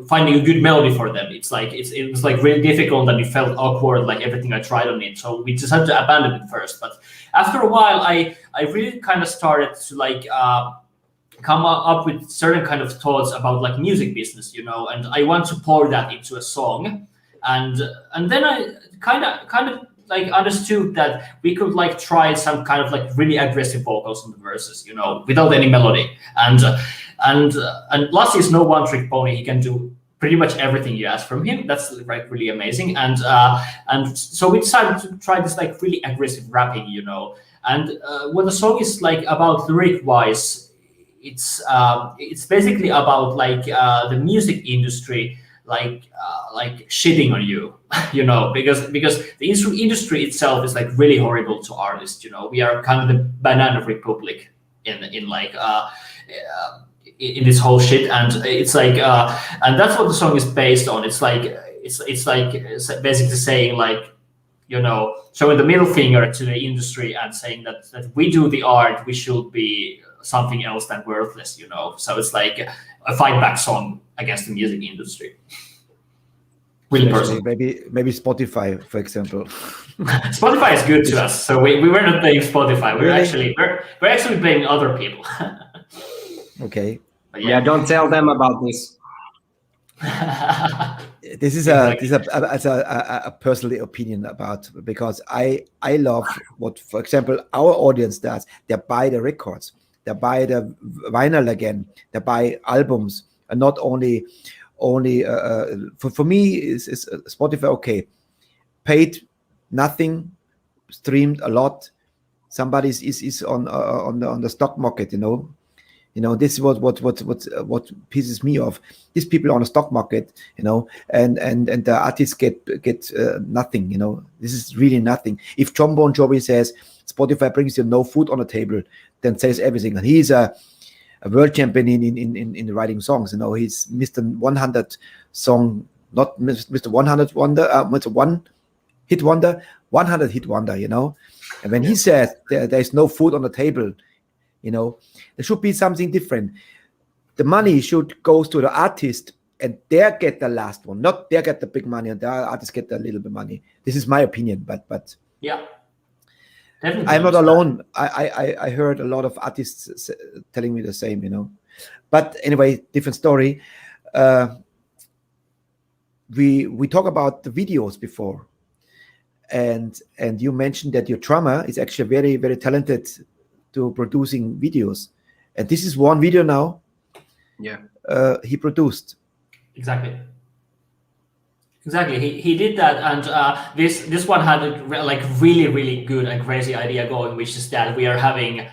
finding a good melody for them. It's like it was like really difficult, and it felt awkward, like everything I tried on it. So we decided to abandon it first. But after a while, I really kind of started to like come up with certain kind of thoughts about like music business, and I want to pour that into a song, and then I kind of like understood that we could like try some kind of like really aggressive vocals on the verses, without any melody, and Lassi is no one trick pony. He can do pretty much everything you ask from him. That's like really amazing, and so we decided to try this like really aggressive rapping, and what the song is like about lyric wise. It's basically about like the music industry like shitting on you, because the industry itself is like really horrible to artists. We are kind of the banana republic in like in this whole shit, and it's like and that's what the song is based on. It's basically saying like, showing the middle finger to the industry and saying that we do the art, we should be something else than worthless, So it's like a fight back song against the music industry. Really personal. Maybe Spotify, for example. Spotify is good to us, so we were not playing Spotify. We're actually playing other people. Okay. Yeah, don't tell them about this. This is a personal opinion about, because I love what, for example, our audience does. They buy the records, they buy the vinyl again, they buy albums, and not only for me is Spotify okay. Paid nothing, streamed a lot. Somebody is on the stock market, this is what pisses me off. These people on the stock market, and the artists get nothing. This is really nothing. If John Bon Jovi says Spotify brings you no food on the table, then says everything. And he's a world champion in writing songs. He's Mr. 100 song, not Mr. 100 wonder, Mr. 1 hit wonder, 100 hit wonder. And when he says there is no food on the table, You know, there should be something different. The money should go to the artist, and they get the last one, not they get the big money and the artist get a little bit money. This is my opinion, but Yeah. Definitely. I'm not alone. I heard a lot of artists telling me the same, you know. But anyway, different story. We talk about the videos before, and you mentioned that your drummer is actually very, very talented to producing videos, and this is one video now. Yeah. He produced. Exactly. He did that, and this one had a like really good and crazy idea going, which is that we are having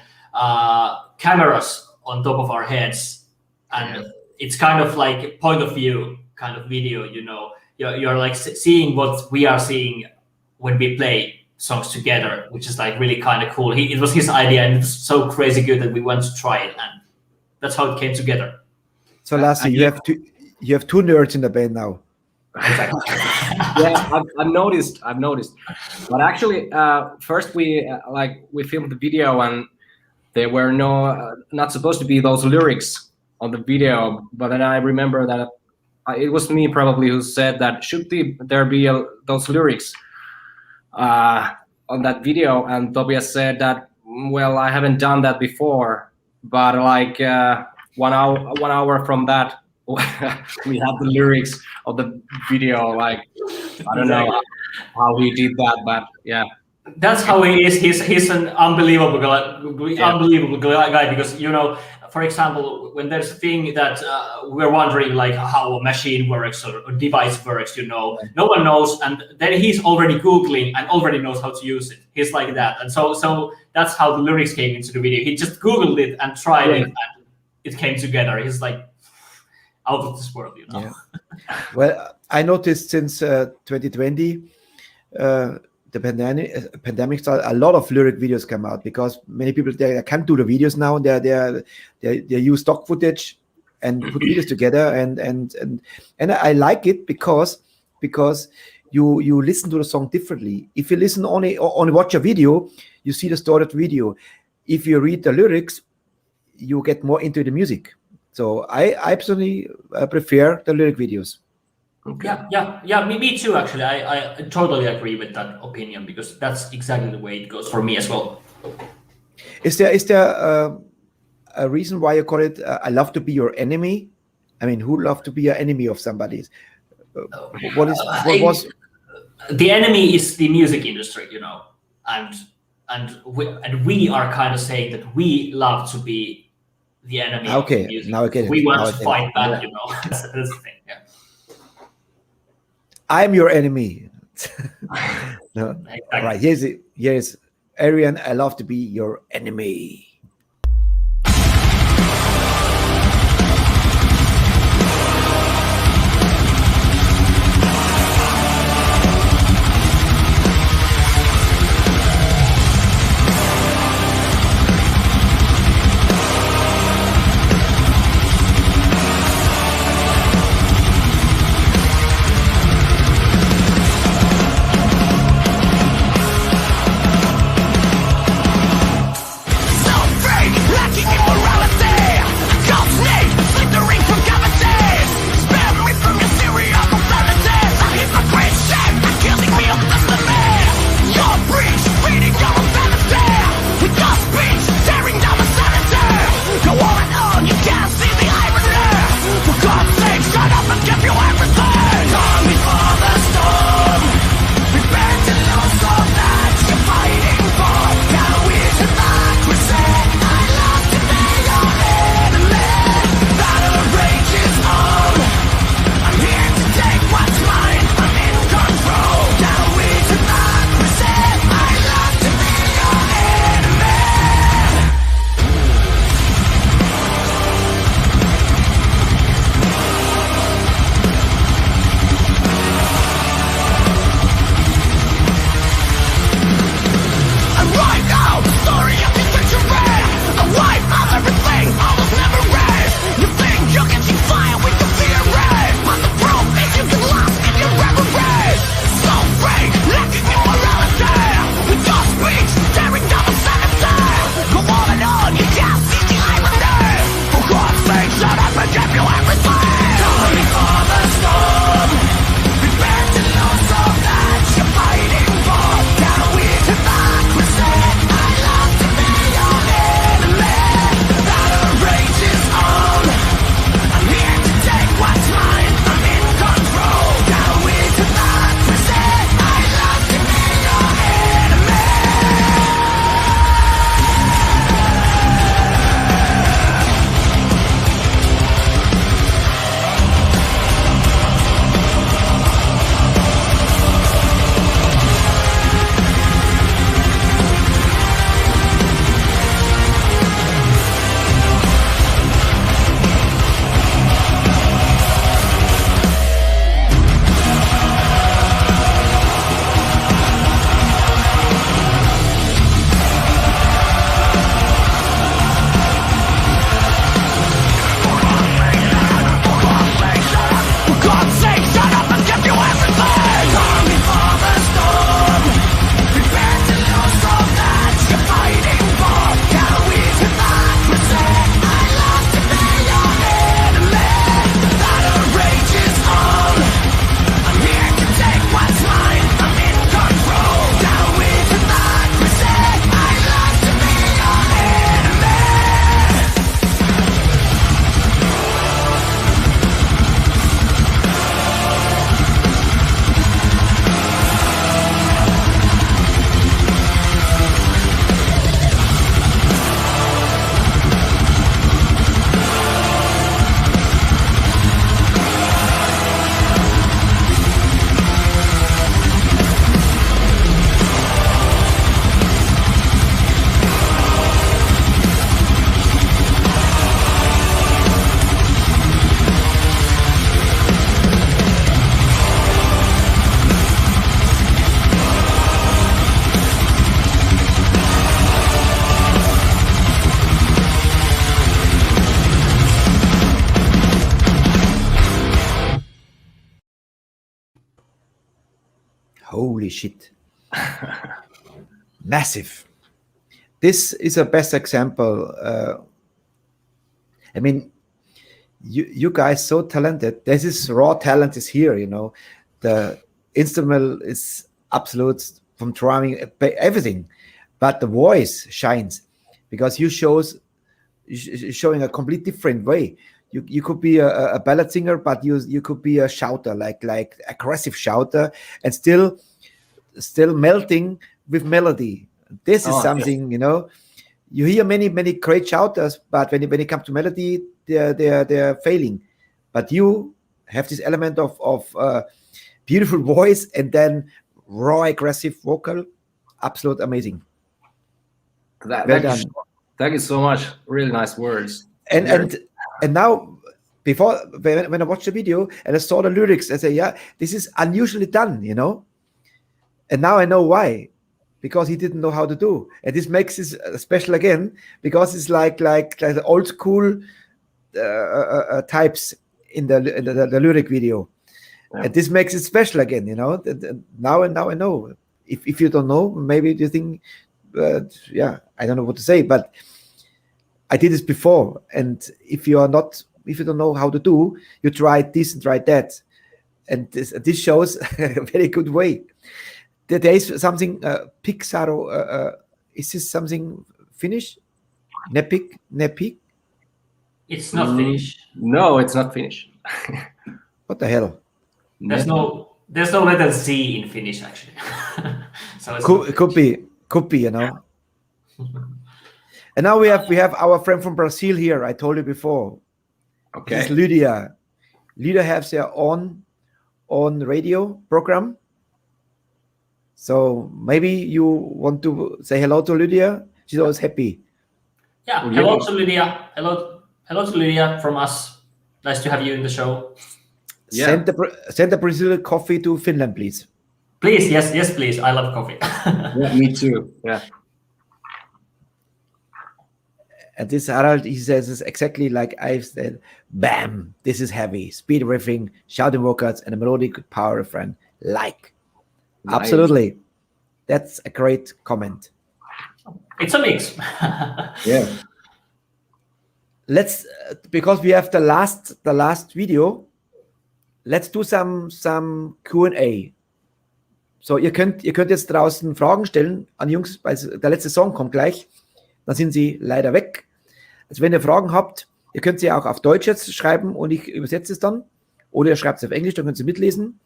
cameras on top of our heads, and it's kind of like point of view kind of video. You know, you're like seeing what we are seeing when we play songs together, which is like really kind of cool. It was his idea, and it's so crazy good that we went to try it, and that's how it came together. So, Lassie, you have two nerds in the band now. Yeah, I've noticed. But actually, first we filmed the video, and there were not supposed to be those lyrics on the video. But then I remember that it was me probably who said that should there be those lyrics on that video, and Tobias said that, well, I haven't done that before, but like 1 hour from that. We have the lyrics of the video. Like, I don't know how he did that, but yeah, that's how he is. He's an unbelievable guy, because, you know, for example, when there's a thing that we're wondering like how a machine works or a device works, you know, no one knows, and then he's already Googling and already knows how to use it. He's like that, and so that's how the lyrics came into the video. He just Googled it and tried it, and it came together. He's like out of this world, you know. Yeah. Well, I noticed since 2020, the pandemic started, a lot of lyric videos come out because many people they can't do the videos now. They use stock footage and put videos together, and I like it because you listen to the song differently. If you listen only watch a video, you see the story of the video. If you read the lyrics, you get more into the music. So I personally prefer the lyric videos. Okay. Yeah. Me too. Actually, I totally agree with that opinion, because that's exactly the way it goes for me as well. Is there a reason why you call it "I love to be your enemy"? I mean, who love to be an enemy of somebody's? What was the enemy is the music industry, you know, and we are kind of saying that we love to be the enemy. Okay, of music. now I get it. We want to fight back, you know. That's the thing. Yeah. I'm your enemy. No. Exactly. All right, here's Arion. I love to be your enemy. So Holy shit. Massive. This is a best example. I mean, you guys so talented. This is raw talent is here, you know. The instrumental is absolute from drumming, everything, but the voice shines because you showing a complete different way. You could be a ballad singer, but you could be a shouter, like aggressive shouter, and still melting with melody. This is something, you know. You hear many great shouters, but when it comes to melody, they're failing. But you have this element of beautiful voice and then raw aggressive vocal. Absolute amazing. Thank you so much. Really nice words. And now, before when I watched the video and I saw the lyrics, I say, yeah, this is unusually done, you know. And now I know why, because he didn't know how to do, and this makes it special again because it's like the old school types in the lyric video, and this makes it special again, you know. Now I know. If you don't know, maybe you think, I don't know what to say, but I did this before, and if you don't know how to do, you try this and try that, and this shows a very good way. There is something Pixaro. Is this something Finnish? Nepik? It's not Finnish. No, it's not Finnish. What the hell? There's no letter Z in Finnish actually. So it could be, you know. And now we have our friend from Brazil here. I told you before. Okay. This is Lydia. Lydia has their own radio program. So maybe you want to say hello to Lydia. She's always happy. Yeah. Hello to Lydia. Hello to Lydia from us. Nice to have you in the show. Yeah. Send the Brazilian coffee to Finland, please. Please, yes, please. I love coffee. Yeah, me too. Yeah. And this Harald, he says is exactly like I've said. Bam! This is heavy, speed riffing, shouting vocals, and a melodic power refrain. Like, nice. Absolutely, that's a great comment. It's a mix. Yeah. Let's because we have the last video. Let's do some Q&A. So ihr könnt jetzt draußen Fragen stellen an Jungs, weil der letzte Song kommt gleich. Dann sind sie leider weg. Also wenn ihr Fragen habt, ihr könnt sie auch auf Deutsch jetzt schreiben und ich übersetze es dann. Oder ihr schreibt es auf Englisch, dann könnt ihr mitlesen.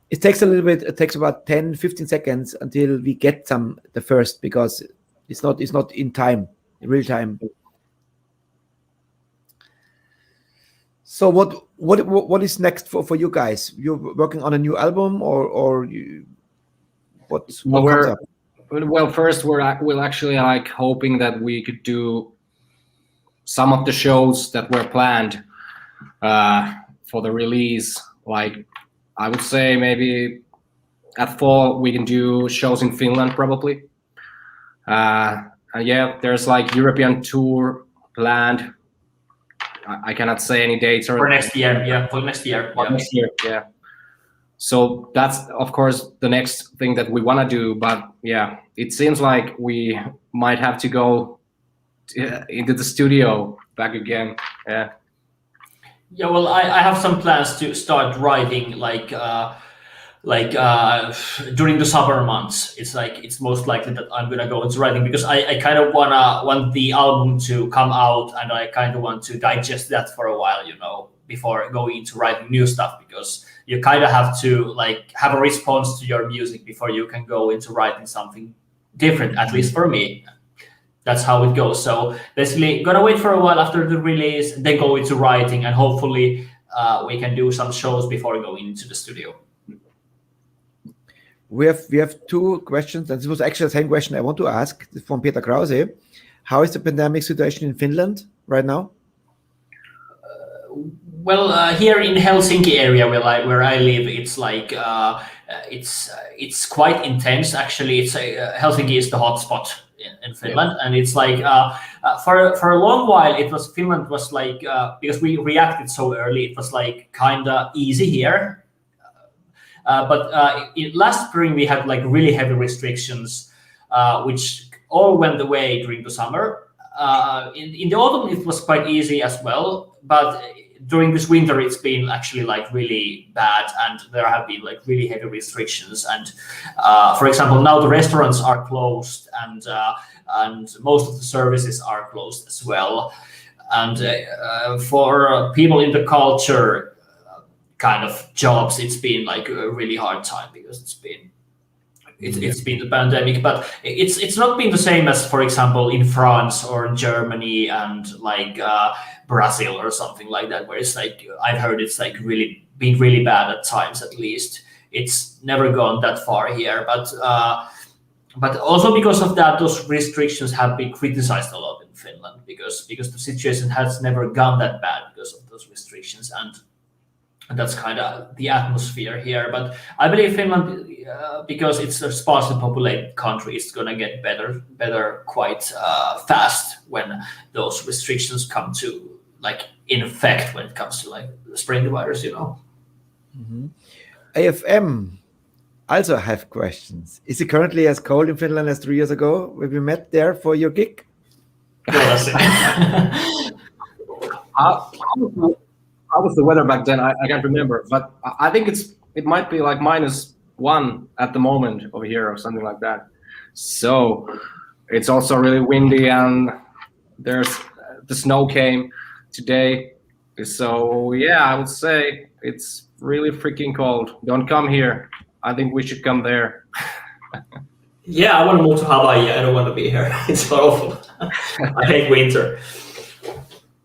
It takes about 10-15 seconds until we get the first, because it's not in time, in real time. So what is next for you guys? You're working on a new album or what comes up? Well, first we're actually like hoping that we could do some of the shows that were planned for the release. Like I would say maybe at fall we can do shows in Finland probably. Yeah, there's like European tour planned. I cannot say any dates for next year. Yeah, for next year. For next year, yeah. So that's of course the next thing that we want to do, but yeah, it seems like we might have to go into the studio back again. Yeah. Yeah, well, I have some plans to start writing during the summer months. It's most likely that I'm gonna go into writing because I kind of want the album to come out, and I kind of want to digest that for a while, you know, before going into writing new stuff, because you kind of have to like have a response to your music before you can go into writing something different, at least for me. That's how it goes. So basically gonna wait for a while after the release, then go into writing, and hopefully we can do some shows before going into the studio. We have two questions, and this was actually the same question I want to ask from Peter Krause. How is the pandemic situation in Finland right now? Well, here in Helsinki area where I live, it's like it's quite intense. Actually, Helsinki is the hotspot in Finland, and it's like for a long while Finland was like because we reacted so early, it was like kind of easy here. Last spring we had like really heavy restrictions, which all went away during the summer. In the autumn it was quite easy as well, but during this winter it's been actually like really bad, and there have been like really heavy restrictions. And for example, now the restaurants are closed, and most of the services are closed as well. And for people in the culture kind of jobs, it's been like a really hard time, because it's been the pandemic. But it's not been the same as, for example, in France or Germany and like Brazil or something like that, where it's like, I've heard it's like really been really bad at times. At least it's never gone that far here, but also because of that, those restrictions have been criticized a lot in Finland, because the situation has never gone that bad because of those restrictions, and that's kind of the atmosphere here. But I believe Finland, because it's a sparsely populated country, is going to get better quite fast when those restrictions come to like in effect, when it comes to like spreading the virus, Mm-hmm. AFM also have questions. Is it currently as cold in Finland as 3 years ago when we met there for your gig? How was the weather back then? I can't remember, but I think it might be like -1 at the moment over here or something like that. So it's also really windy, and the snow came today. So yeah, I would say it's really freaking cold. Don't come here. I think we should come there. Yeah, I want to move to Hawaii. I don't want to be here. It's awful. I hate winter.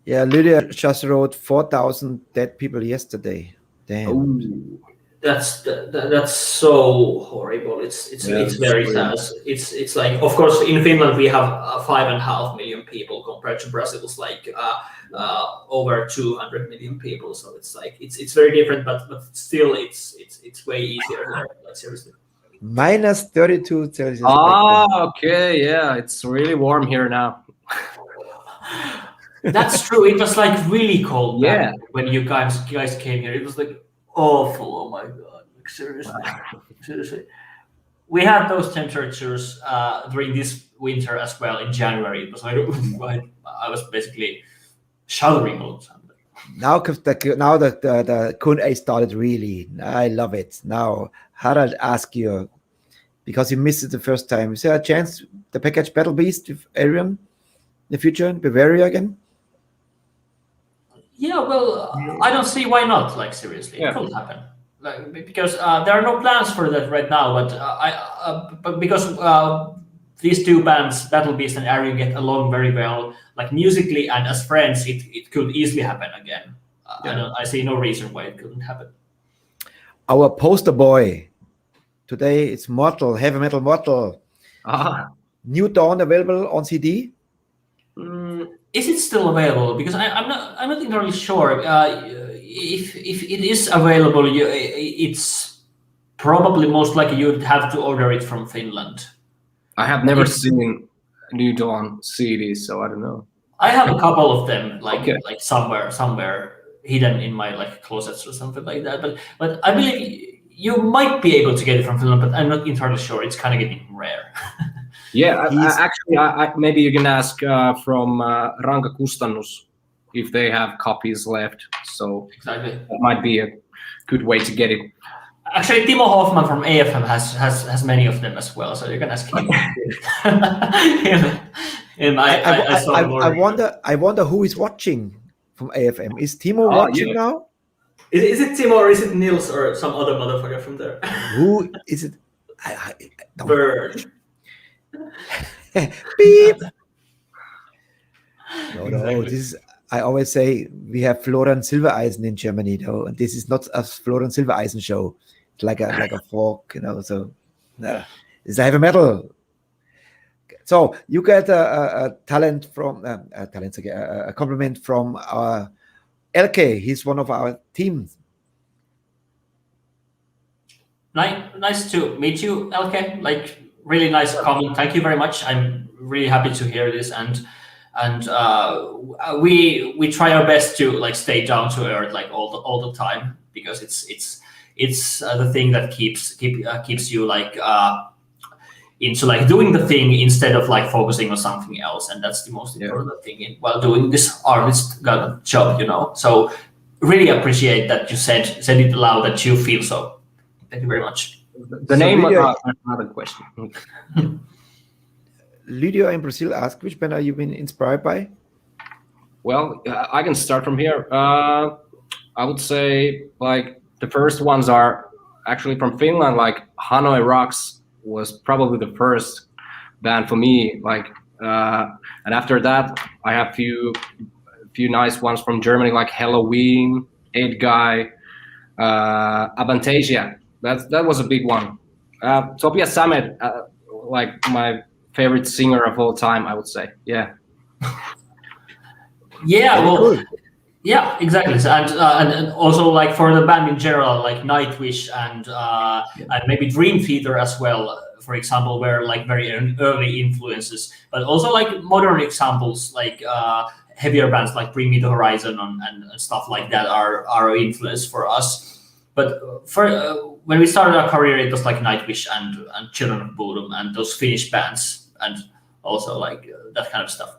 Yeah, Lydia just wrote 4,000 dead people yesterday. Damn. Ooh. That's so horrible. It's very sad. It's like, of course, in Finland we have 5.5 million people compared to Brazil's like over 200 million people. So it's like it's very different, but still it's way easier here. Like seriously. -32 Celsius. Okay, yeah, it's really warm here now. That's true. It was like really cold. Yeah. When you guys came here, it was like awful. Oh my god! Like seriously. We had those temperatures during this winter as well in January. It was like I was basically shuddering all the time. Now that the Q&A started, really, I love it. Now, Harald, ask you, because you missed it the first time, is there a chance the package Battle Beast with Arion in the future in Bavaria again? Yeah, well, I don't see why not. Like seriously, Yeah. It could happen. Like because there are no plans for that right now. But because these two bands, Battle Beast and Arion, get along very well, like musically and as friends, it could easily happen again. I see no reason why it couldn't happen. Our poster boy today, it's Mortal, Heavy Metal Mortal. New Dawn available on CD. Is it still available? Because I'm not entirely sure. If it is available, it's probably most likely you'd have to order it from Finland. I have never seen New Dawn CDs, so I don't know. I have a couple of them, like Okay. like somewhere hidden in my like closets or something like that. But I believe you might be able to get it from Finland, but I'm not entirely sure. It's kind of getting rare. Yeah, actually, maybe you can ask from Ranka Kustannus if they have copies left. So Exactly. that might be a good way to get it. Actually, Timo Hoffman from AFM has many of them as well, so you can ask him. I wonder who is watching from AFM. Is Timo watching now? Is it Timo or is it Nils or some other motherfucker from there? Who is it? I don't Bird. Beep. No, Exactly. this is. I always say we have Florian Silbereisen in Germany, though, and this is not a Florian Silbereisen show. It's like a folk, So it's a heavy metal. So you get a talent from a compliment from LK. He's one of our teams. Nice to meet you, LK. Like really nice comment. Thank you very much. I'm really happy to hear this, and we try our best to like stay down to earth like all the time, because it's it's the thing that keeps you like into like doing the thing instead of like focusing on something else, and that's the most important thing while doing this artist job, you know. So really appreciate that you said it aloud, that you feel so. Thank you very much. The name of another question. Lydia in Brazil asked, which band have you been inspired by? Well, I can start from here. I would say like the first ones are actually from Finland. Like Hanoi Rocks was probably the first band for me. Like, and after that, I have few nice ones from Germany, like Halloween, Eight Guy, Avantasia. That was a big one. Tobias Sammet, like my favorite singer of all time, I would say. Yeah. Yeah, well, Cool. yeah, exactly. And also like for the band in general, like Nightwish and maybe Dream Theater as well, for example, were like very early influences. But also like modern examples, like heavier bands like Bring Me the Horizon and stuff like that are influence for us. But for when we started our career, it was like Nightwish and Children of Bodom and those Finnish bands, and also like that kind of stuff.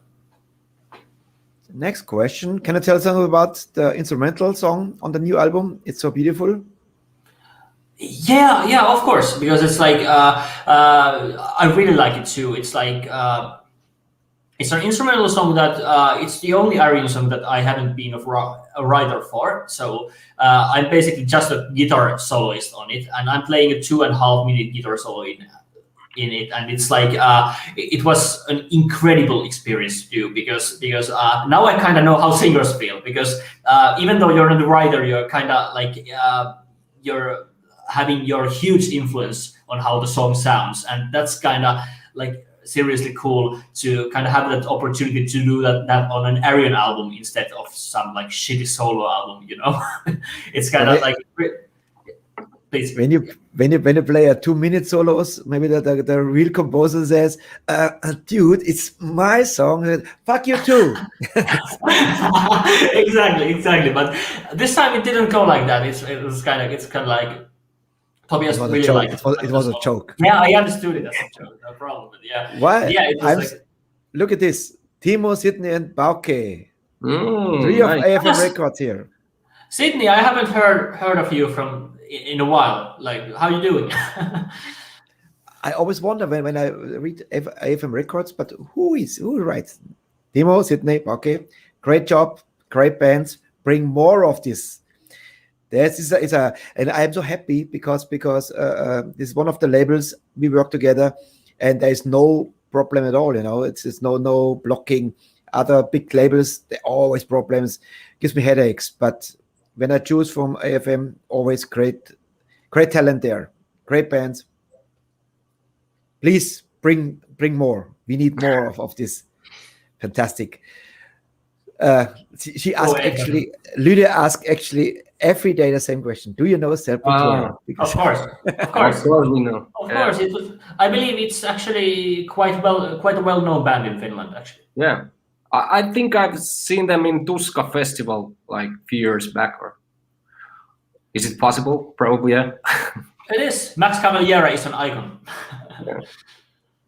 Next question. Can you tell us something about the instrumental song on the new album? It's so beautiful. Yeah, of course, because it's like I really like it too. It's like it's an instrumental song that it's the only Arion song that I haven't been a writer for. So I'm basically just a guitar soloist on it, and I'm playing a 2.5 minute guitar solo in it, and it's like it was an incredible experience to do because now I kind of know how singers feel, because even though you're not the writer, you're kind of like you're having your huge influence on how the song sounds, and that's kind of like seriously cool to kind of have that opportunity to do that on an Arion album instead of some like shitty solo album, you know. It's kind of like, please. When you play a 2-minute solos, maybe the real composer says, dude, it's my song. Fuck you too. exactly. But this time it didn't go like that. It's kind of like Tobias really liked it. It was a joke. Yeah, I understood it as a joke. No problem. But yeah. Why? Yeah, it was Look at this. Timo, Sydney, and Bauke. 3 Nice. of AFM records here. Sydney, I haven't heard of you in a while. Like, how you doing? I always wonder when I read AFM records, but who writes? Timo, Sydney, Bauke. Great job, great bands. Bring more of this. And I am so happy because this is one of the labels we work together, and there is no problem at all. You know, it's no blocking. Other big labels, there are always problems. Gives me headaches. But when I choose from AFM, always great talent there, great bands. Please bring more. We need more of this. Fantastic. She asked Lydia asked every day the same question. Do you know Sepultura? Of course. Of course we know. Of course, it was. I believe it's actually quite a well-known band in Finland, actually. Yeah, I think I've seen them in Tuska Festival like a few years back. Or is it possible? Probably, yeah. It is. Max Cavalera is an icon.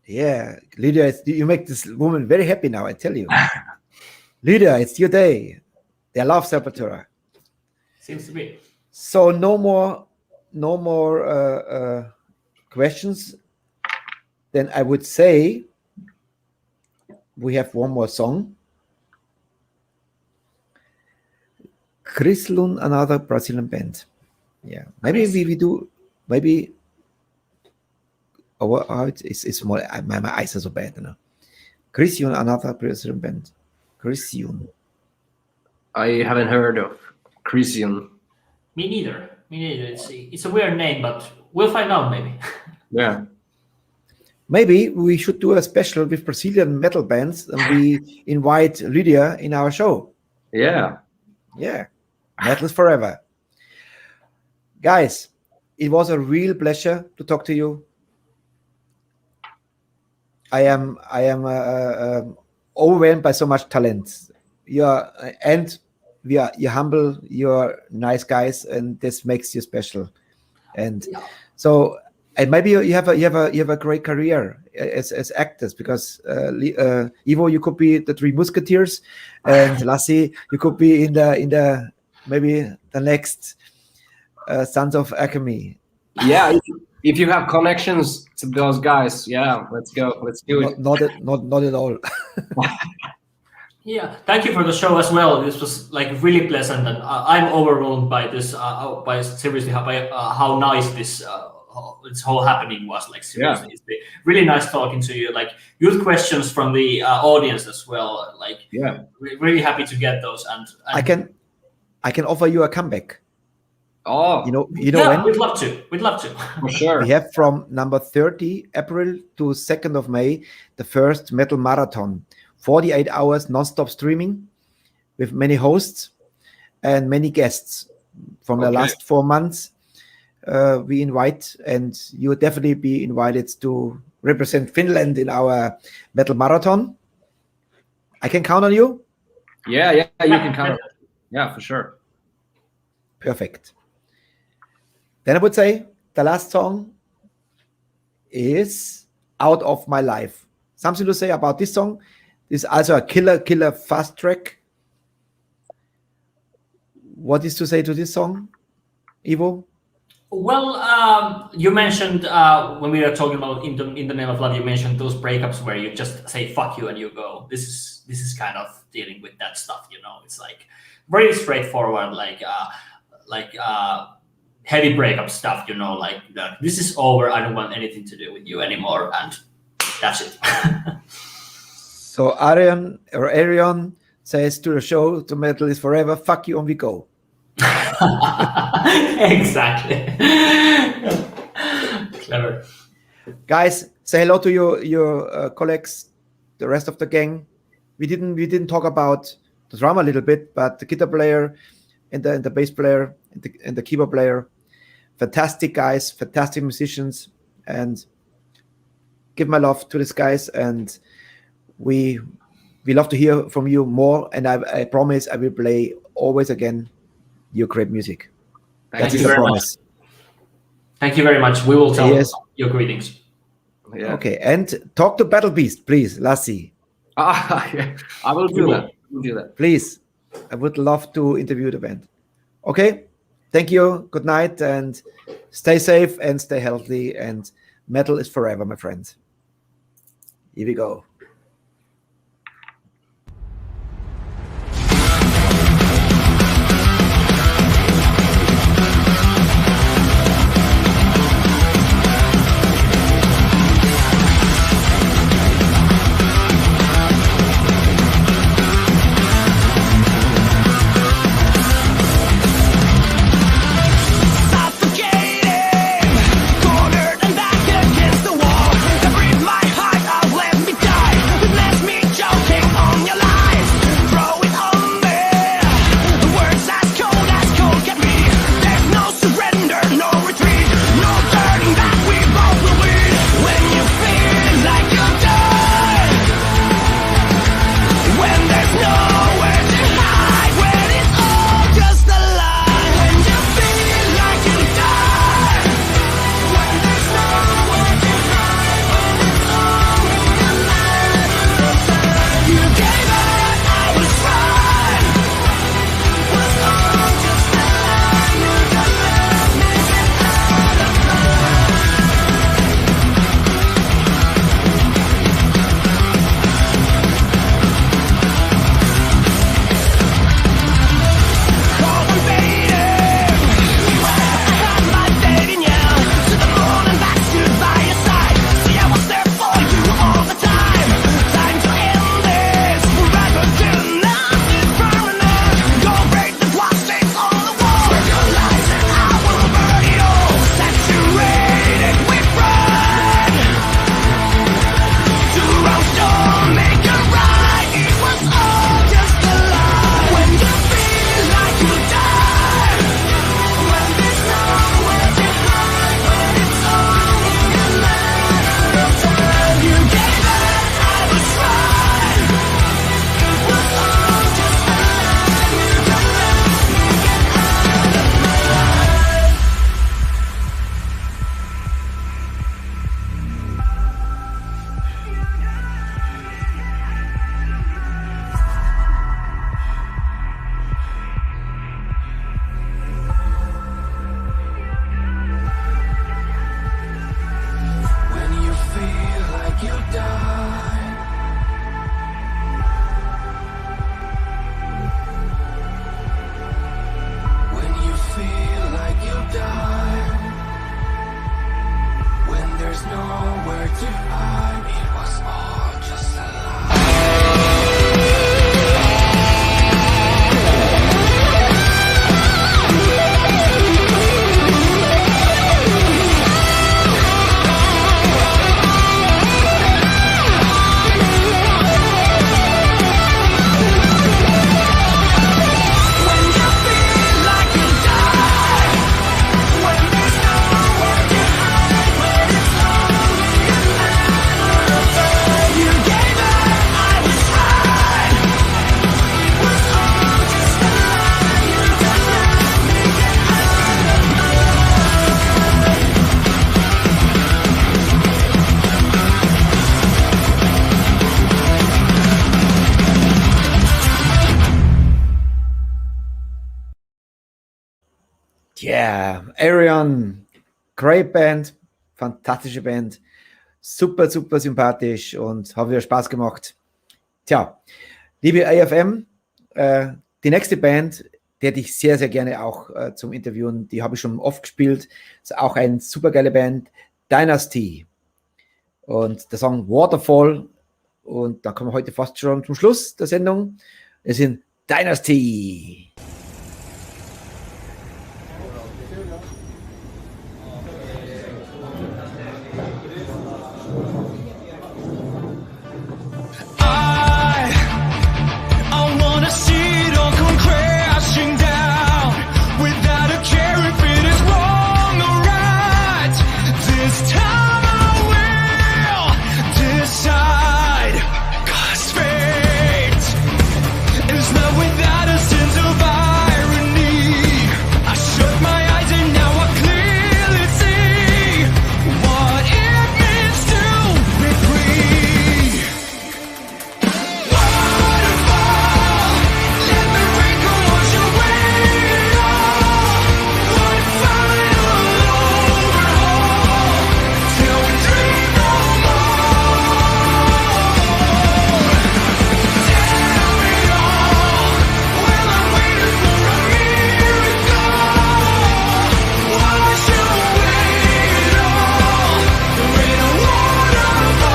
Yeah, Lydia, you make this woman very happy now. I tell you, Lydia, it's your day. They love Sepultura. Seems to be. So no more questions. Then I would say we have one more song. Krislun, another Brazilian band. Yeah, maybe we do. Maybe. Oh, it's more. My eyes are so bad now. Krislun, another Brazilian band. Krislun. I haven't heard of Christian. Me neither. It's a weird name, but we'll find out maybe. Yeah. Maybe we should do a special with Brazilian metal bands, and we invite Lydia in our show. Yeah. Yeah, metal is forever, guys. It was a real pleasure to talk to you. I am overwhelmed by so much talent. You're humble. You're nice guys, and this makes you special. And so, and maybe you have a great career as actors, because Ivo, you could be the Three Musketeers, and Lassie, you could be in the maybe the next Sons of Alchemy. Yeah, if you have connections to those guys, yeah, let's go. Let's do it. Not at all. Yeah, thank you for the show as well. This was like really pleasant, and I'm overwhelmed by this. By seriously how nice this whole happening was. Like seriously, It's been really nice talking to you. Like good questions from the audience as well. Like really happy to get those. And I can offer you a comeback. Oh, you know yeah, when? we'd love to. For sure. We have from number 30 April to 2nd of May the first metal marathon. 48 hours non-stop streaming with many hosts and many guests from the last 4 months. We invite, and you will definitely be invited to represent Finland in our metal marathon. I can count on you? Yeah, you can count on it. Yeah, for sure. Perfect. Then I would say the last song is Out of My Life. Something to say about this song? It's also a killer fast track. What is to say to this song, Ivo? Well, you mentioned when we were talking about in the name of love, you mentioned those breakups where you just say "fuck you" and you go. This is kind of dealing with that stuff, you know. It's like very straightforward, like heavy breakup stuff, you know. Like this is over. I don't want anything to do with you anymore, and that's it. So Arion says to the show, to metal is forever, fuck you and we go. Exactly. Clever. Guys, say hello to your colleagues, the rest of the gang. We didn't talk about the drummer a little bit, but the guitar player and the bass player and the keyboard player, fantastic guys, fantastic musicians, and give my love to these guys. And we love to hear from you more, and I promise I will play always again your great music. Thank you very much. Thank you very much. We will tell your greetings. Yeah. Okay, and talk to Battle Beast, please, Lassie. Yeah. I will do that. We'll do that. Please, I would love to interview the band. Okay, thank you. Good night, and stay safe and stay healthy. And metal is forever, my friends. Here we go. Suffocating, cornered and back against the wall. To breathe my heart out, let me die. was nowhere to hide. It was all just a lie. When you feel like you die, when there's nowhere to hide, when it's lonely and never afraid, you gave up, I was right. It was all just a lie. You don't let me get out of my Yeah, Arion, great Band, fantastische Band, super, super sympathisch und hat wieder Spaß gemacht. Tja, liebe AFM, die nächste Band, die hätte ich sehr, sehr gerne auch zum Interviewen, die habe ich schon oft gespielt, ist auch eine super geile Band, Dynasty und der Song Waterfall und da kommen wir heute fast schon zum Schluss der Sendung. Wir sind Dynasty. I wanna see it all come crashing down without a care if it is wrong or right. This time I will decide, 'cause fate is not without a sense of irony. I shut my eyes and now I clearly see what it means to be free. Waterfall, let the rain come wash away all. One final overhaul till we dream no more. Tell me all, well I'm waiting for a miracle. Wash away it all, the rain and waterfall.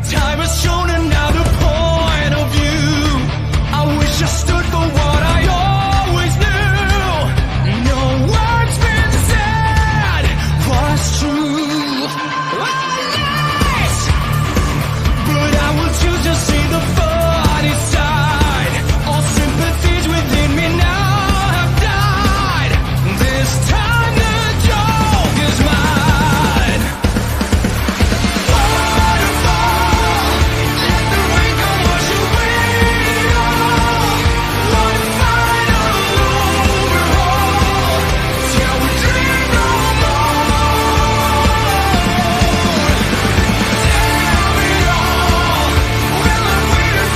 Time has shown another point of view. I wish I stood for what I always knew. No words been said was true. Lies, but I will choose to see the funny side. All sympathies within me now have died. This time the joke is mine. Waterfall, let the rain come wash away all. One final overhaul till we dream no more. Tell me all, well I'm waiting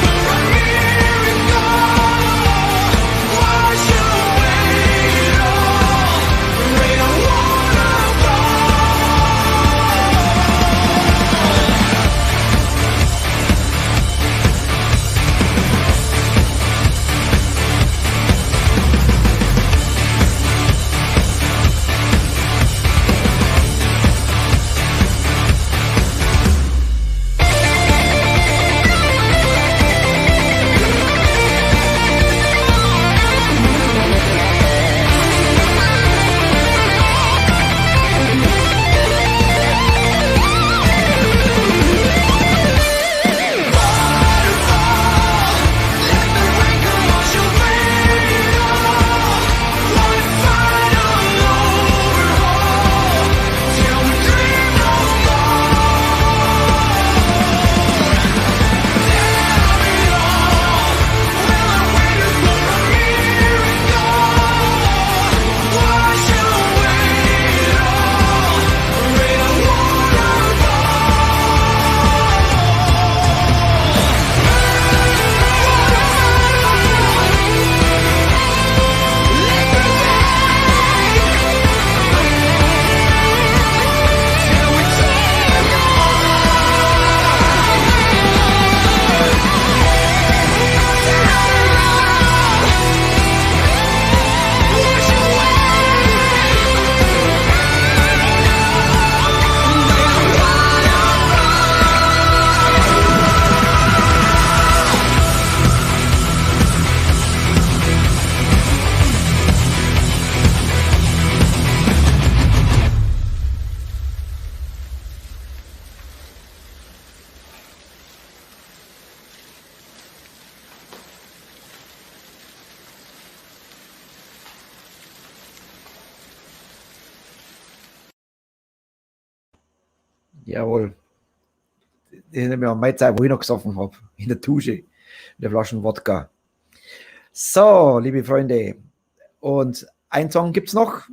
Jawohl. Ich nehme mir meine Zeit, wo ich noch gesoffen habe. In der Dusche. Mit der Flaschen Wodka. So, liebe Freunde. Und ein Song gibt es noch.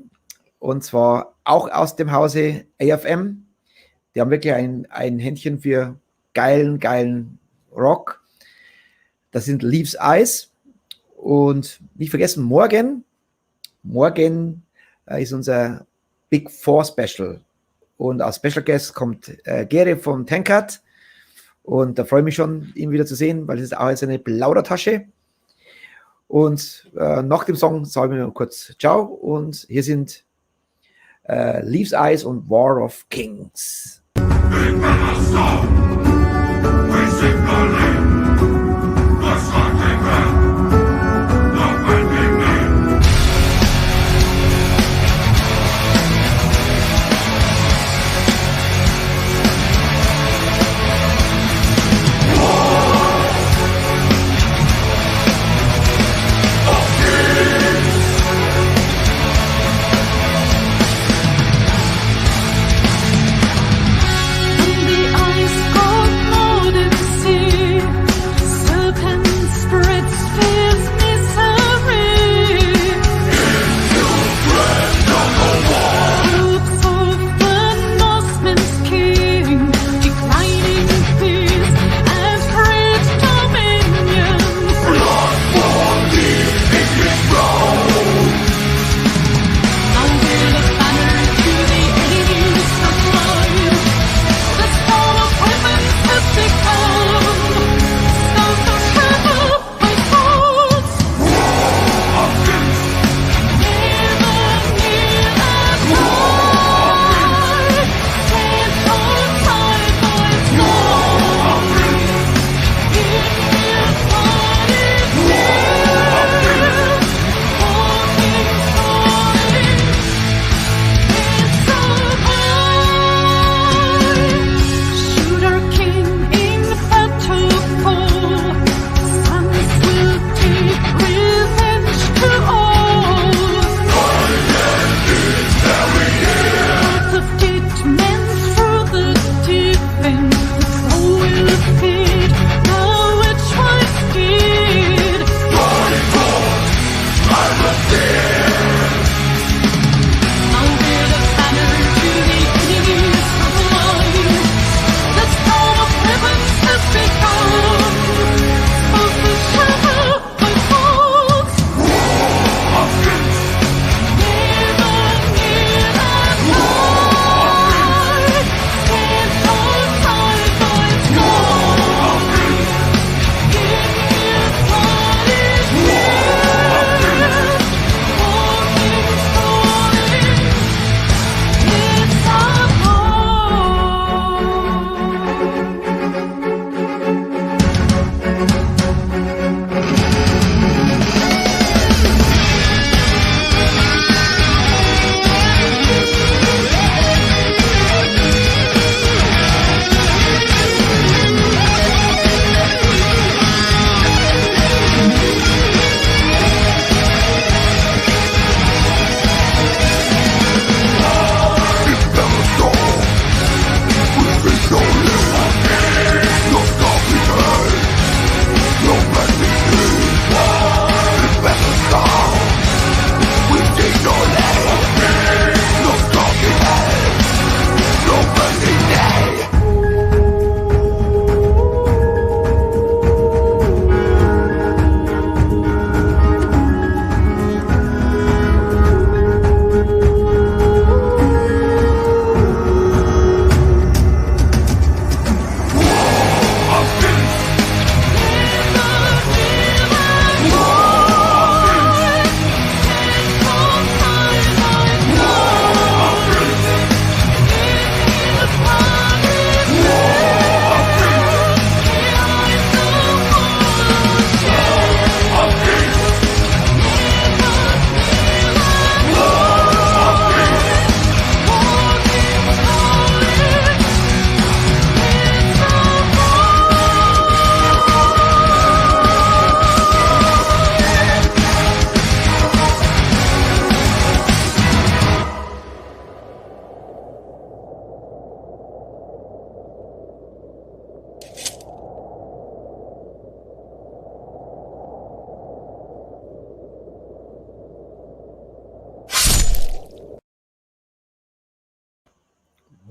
Und zwar auch aus dem Hause AFM. Die haben wirklich ein Händchen für geilen Rock. Das sind Leaves Eyes. Und nicht vergessen, morgen ist unser Big Four Special. Und als Special Guest kommt Gere vom Tankard. Und da freue ich mich schon, ihn wieder zu sehen, weil es ist auch jetzt eine Plaudertasche. Und nach dem Song sagen wir noch kurz Ciao. Und hier sind Leaves Eyes und War of Kings. The eyes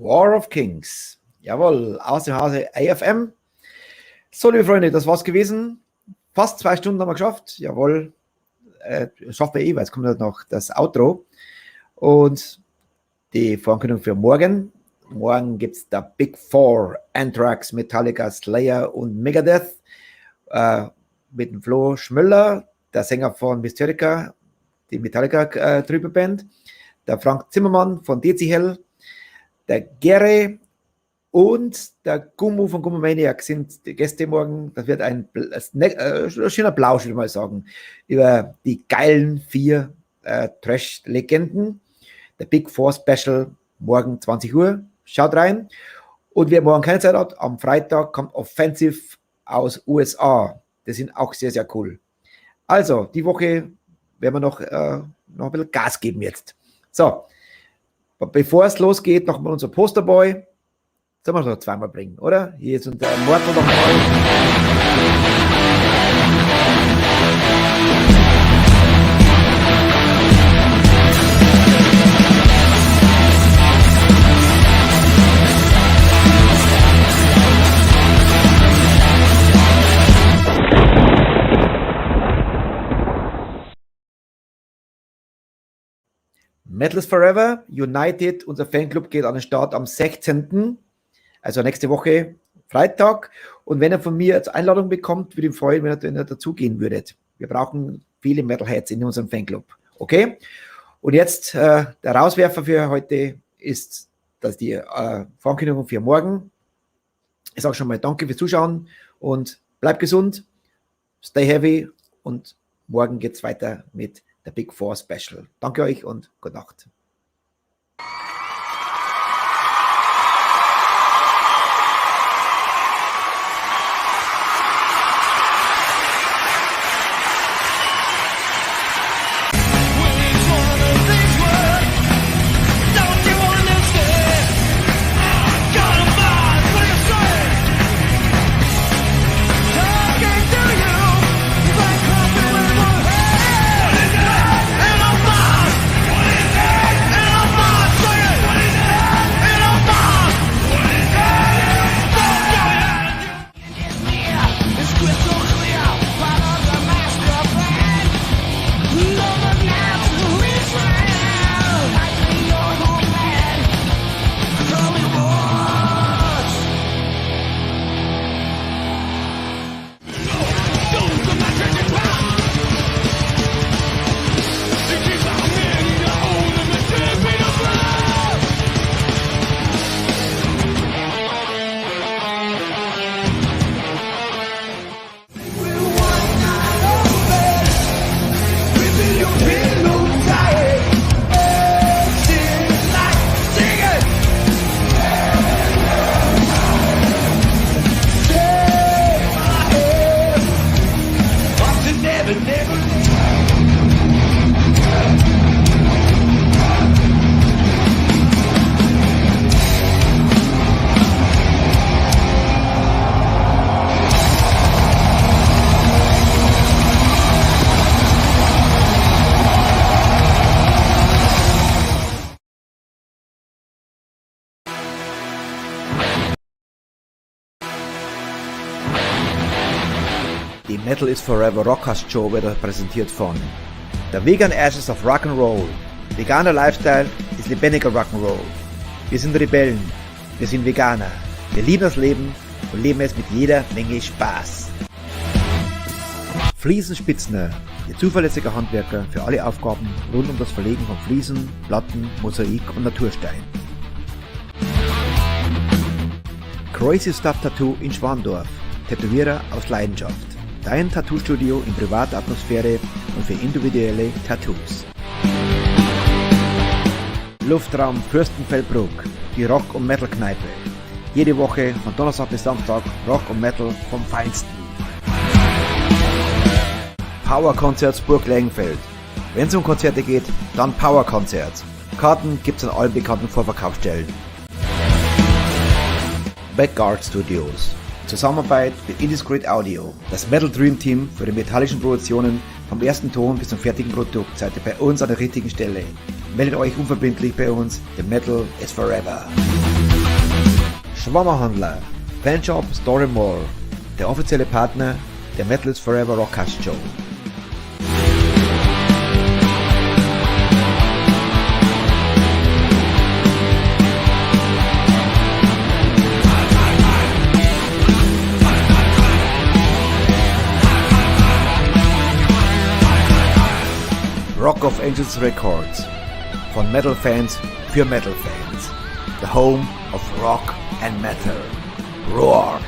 War of Kings. Jawohl, aus dem Hause AFM. So, liebe Freunde, das war's gewesen. Fast 2 Stunden haben wir geschafft. Jawohl, schaffen wir weil es kommt halt noch das Outro. Und die Vorankündigung für morgen. Morgen gibt es der Big Four: Anthrax, Metallica, Slayer und Megadeth. Mit dem Flo Schmöller, der Sänger von Mysterica, die Metallica-Trübe-Band. Der Frank Zimmermann von Hell, der Gere und der Gummo von Gummomaniac sind die Gäste morgen. Das wird ein schöner Plausch, würde ich mal sagen, über die geilen 4 Trash-Legenden. Der Big Four Special morgen 20 Uhr. Schaut rein. Und wer morgen keine Zeit hat, am Freitag kommt Offensive aus USA. Das sind auch sehr, sehr cool. Also, die Woche werden wir noch ein bisschen Gas geben jetzt. So, bevor es losgeht, noch mal unser Posterboy. Sollen wir es noch zweimal bringen, oder? Hier ist unser Morten noch mal. Metal is Forever, United, unser Fanclub geht an den Start am 16., also nächste Woche, Freitag. Und wenn ihr von mir jetzt Einladung bekommt, würde ich mich freuen, wenn ihr dazugehen würdet. Wir brauchen viele Metalheads in unserem Fanclub. Okay? Und jetzt der Rauswerfer für heute ist, dass die Vorankündigung für morgen. Ich sage schon mal danke fürs Zuschauen und bleibt gesund, stay heavy und morgen geht es weiter mit der Big Four Special. Danke euch und gute Nacht. Die Metal is Forever Rockcast Show wird präsentiert von der Vegan Ashes of Rock'n'Roll. Veganer Lifestyle ist lebendiger Rock'n'Roll. Wir sind Rebellen, wir sind Veganer. Wir lieben das Leben und leben es mit jeder Menge Spaß. Fliesenspitzner, Ihr zuverlässiger Handwerker für alle Aufgaben rund um das Verlegen von Fliesen, Platten, Mosaik und Naturstein. Crazy Stuff Tattoo in Schwandorf, Tätowierer aus Leidenschaft. Dein Tattoo-Studio in Privatatmosphäre und für individuelle Tattoos. Luftraum Fürstenfeldbruck, die Rock- und Metal-Kneipe. Jede Woche von Donnerstag bis Samstag Rock und Metal vom Feinsten. Power-Konzerts Burg Lengenfeld. Wenn es um Konzerte geht, dann Power-Konzerts. Karten gibt's an allen bekannten Vorverkaufsstellen. Backguard Studios. Zusammenarbeit mit Indiscreet Audio. Das Metal Dream Team für die metallischen Produktionen vom ersten Ton bis zum fertigen Produkt seid ihr bei uns an der richtigen Stelle. Meldet euch unverbindlich bei uns. The Metal is Forever. Schwammerhandler, Fanshop Story More, der offizielle Partner der Metal is Forever Rockcast Show. Rock of Angels Records, von Metal Fans für Metal Fans, the home of rock and metal. Roar!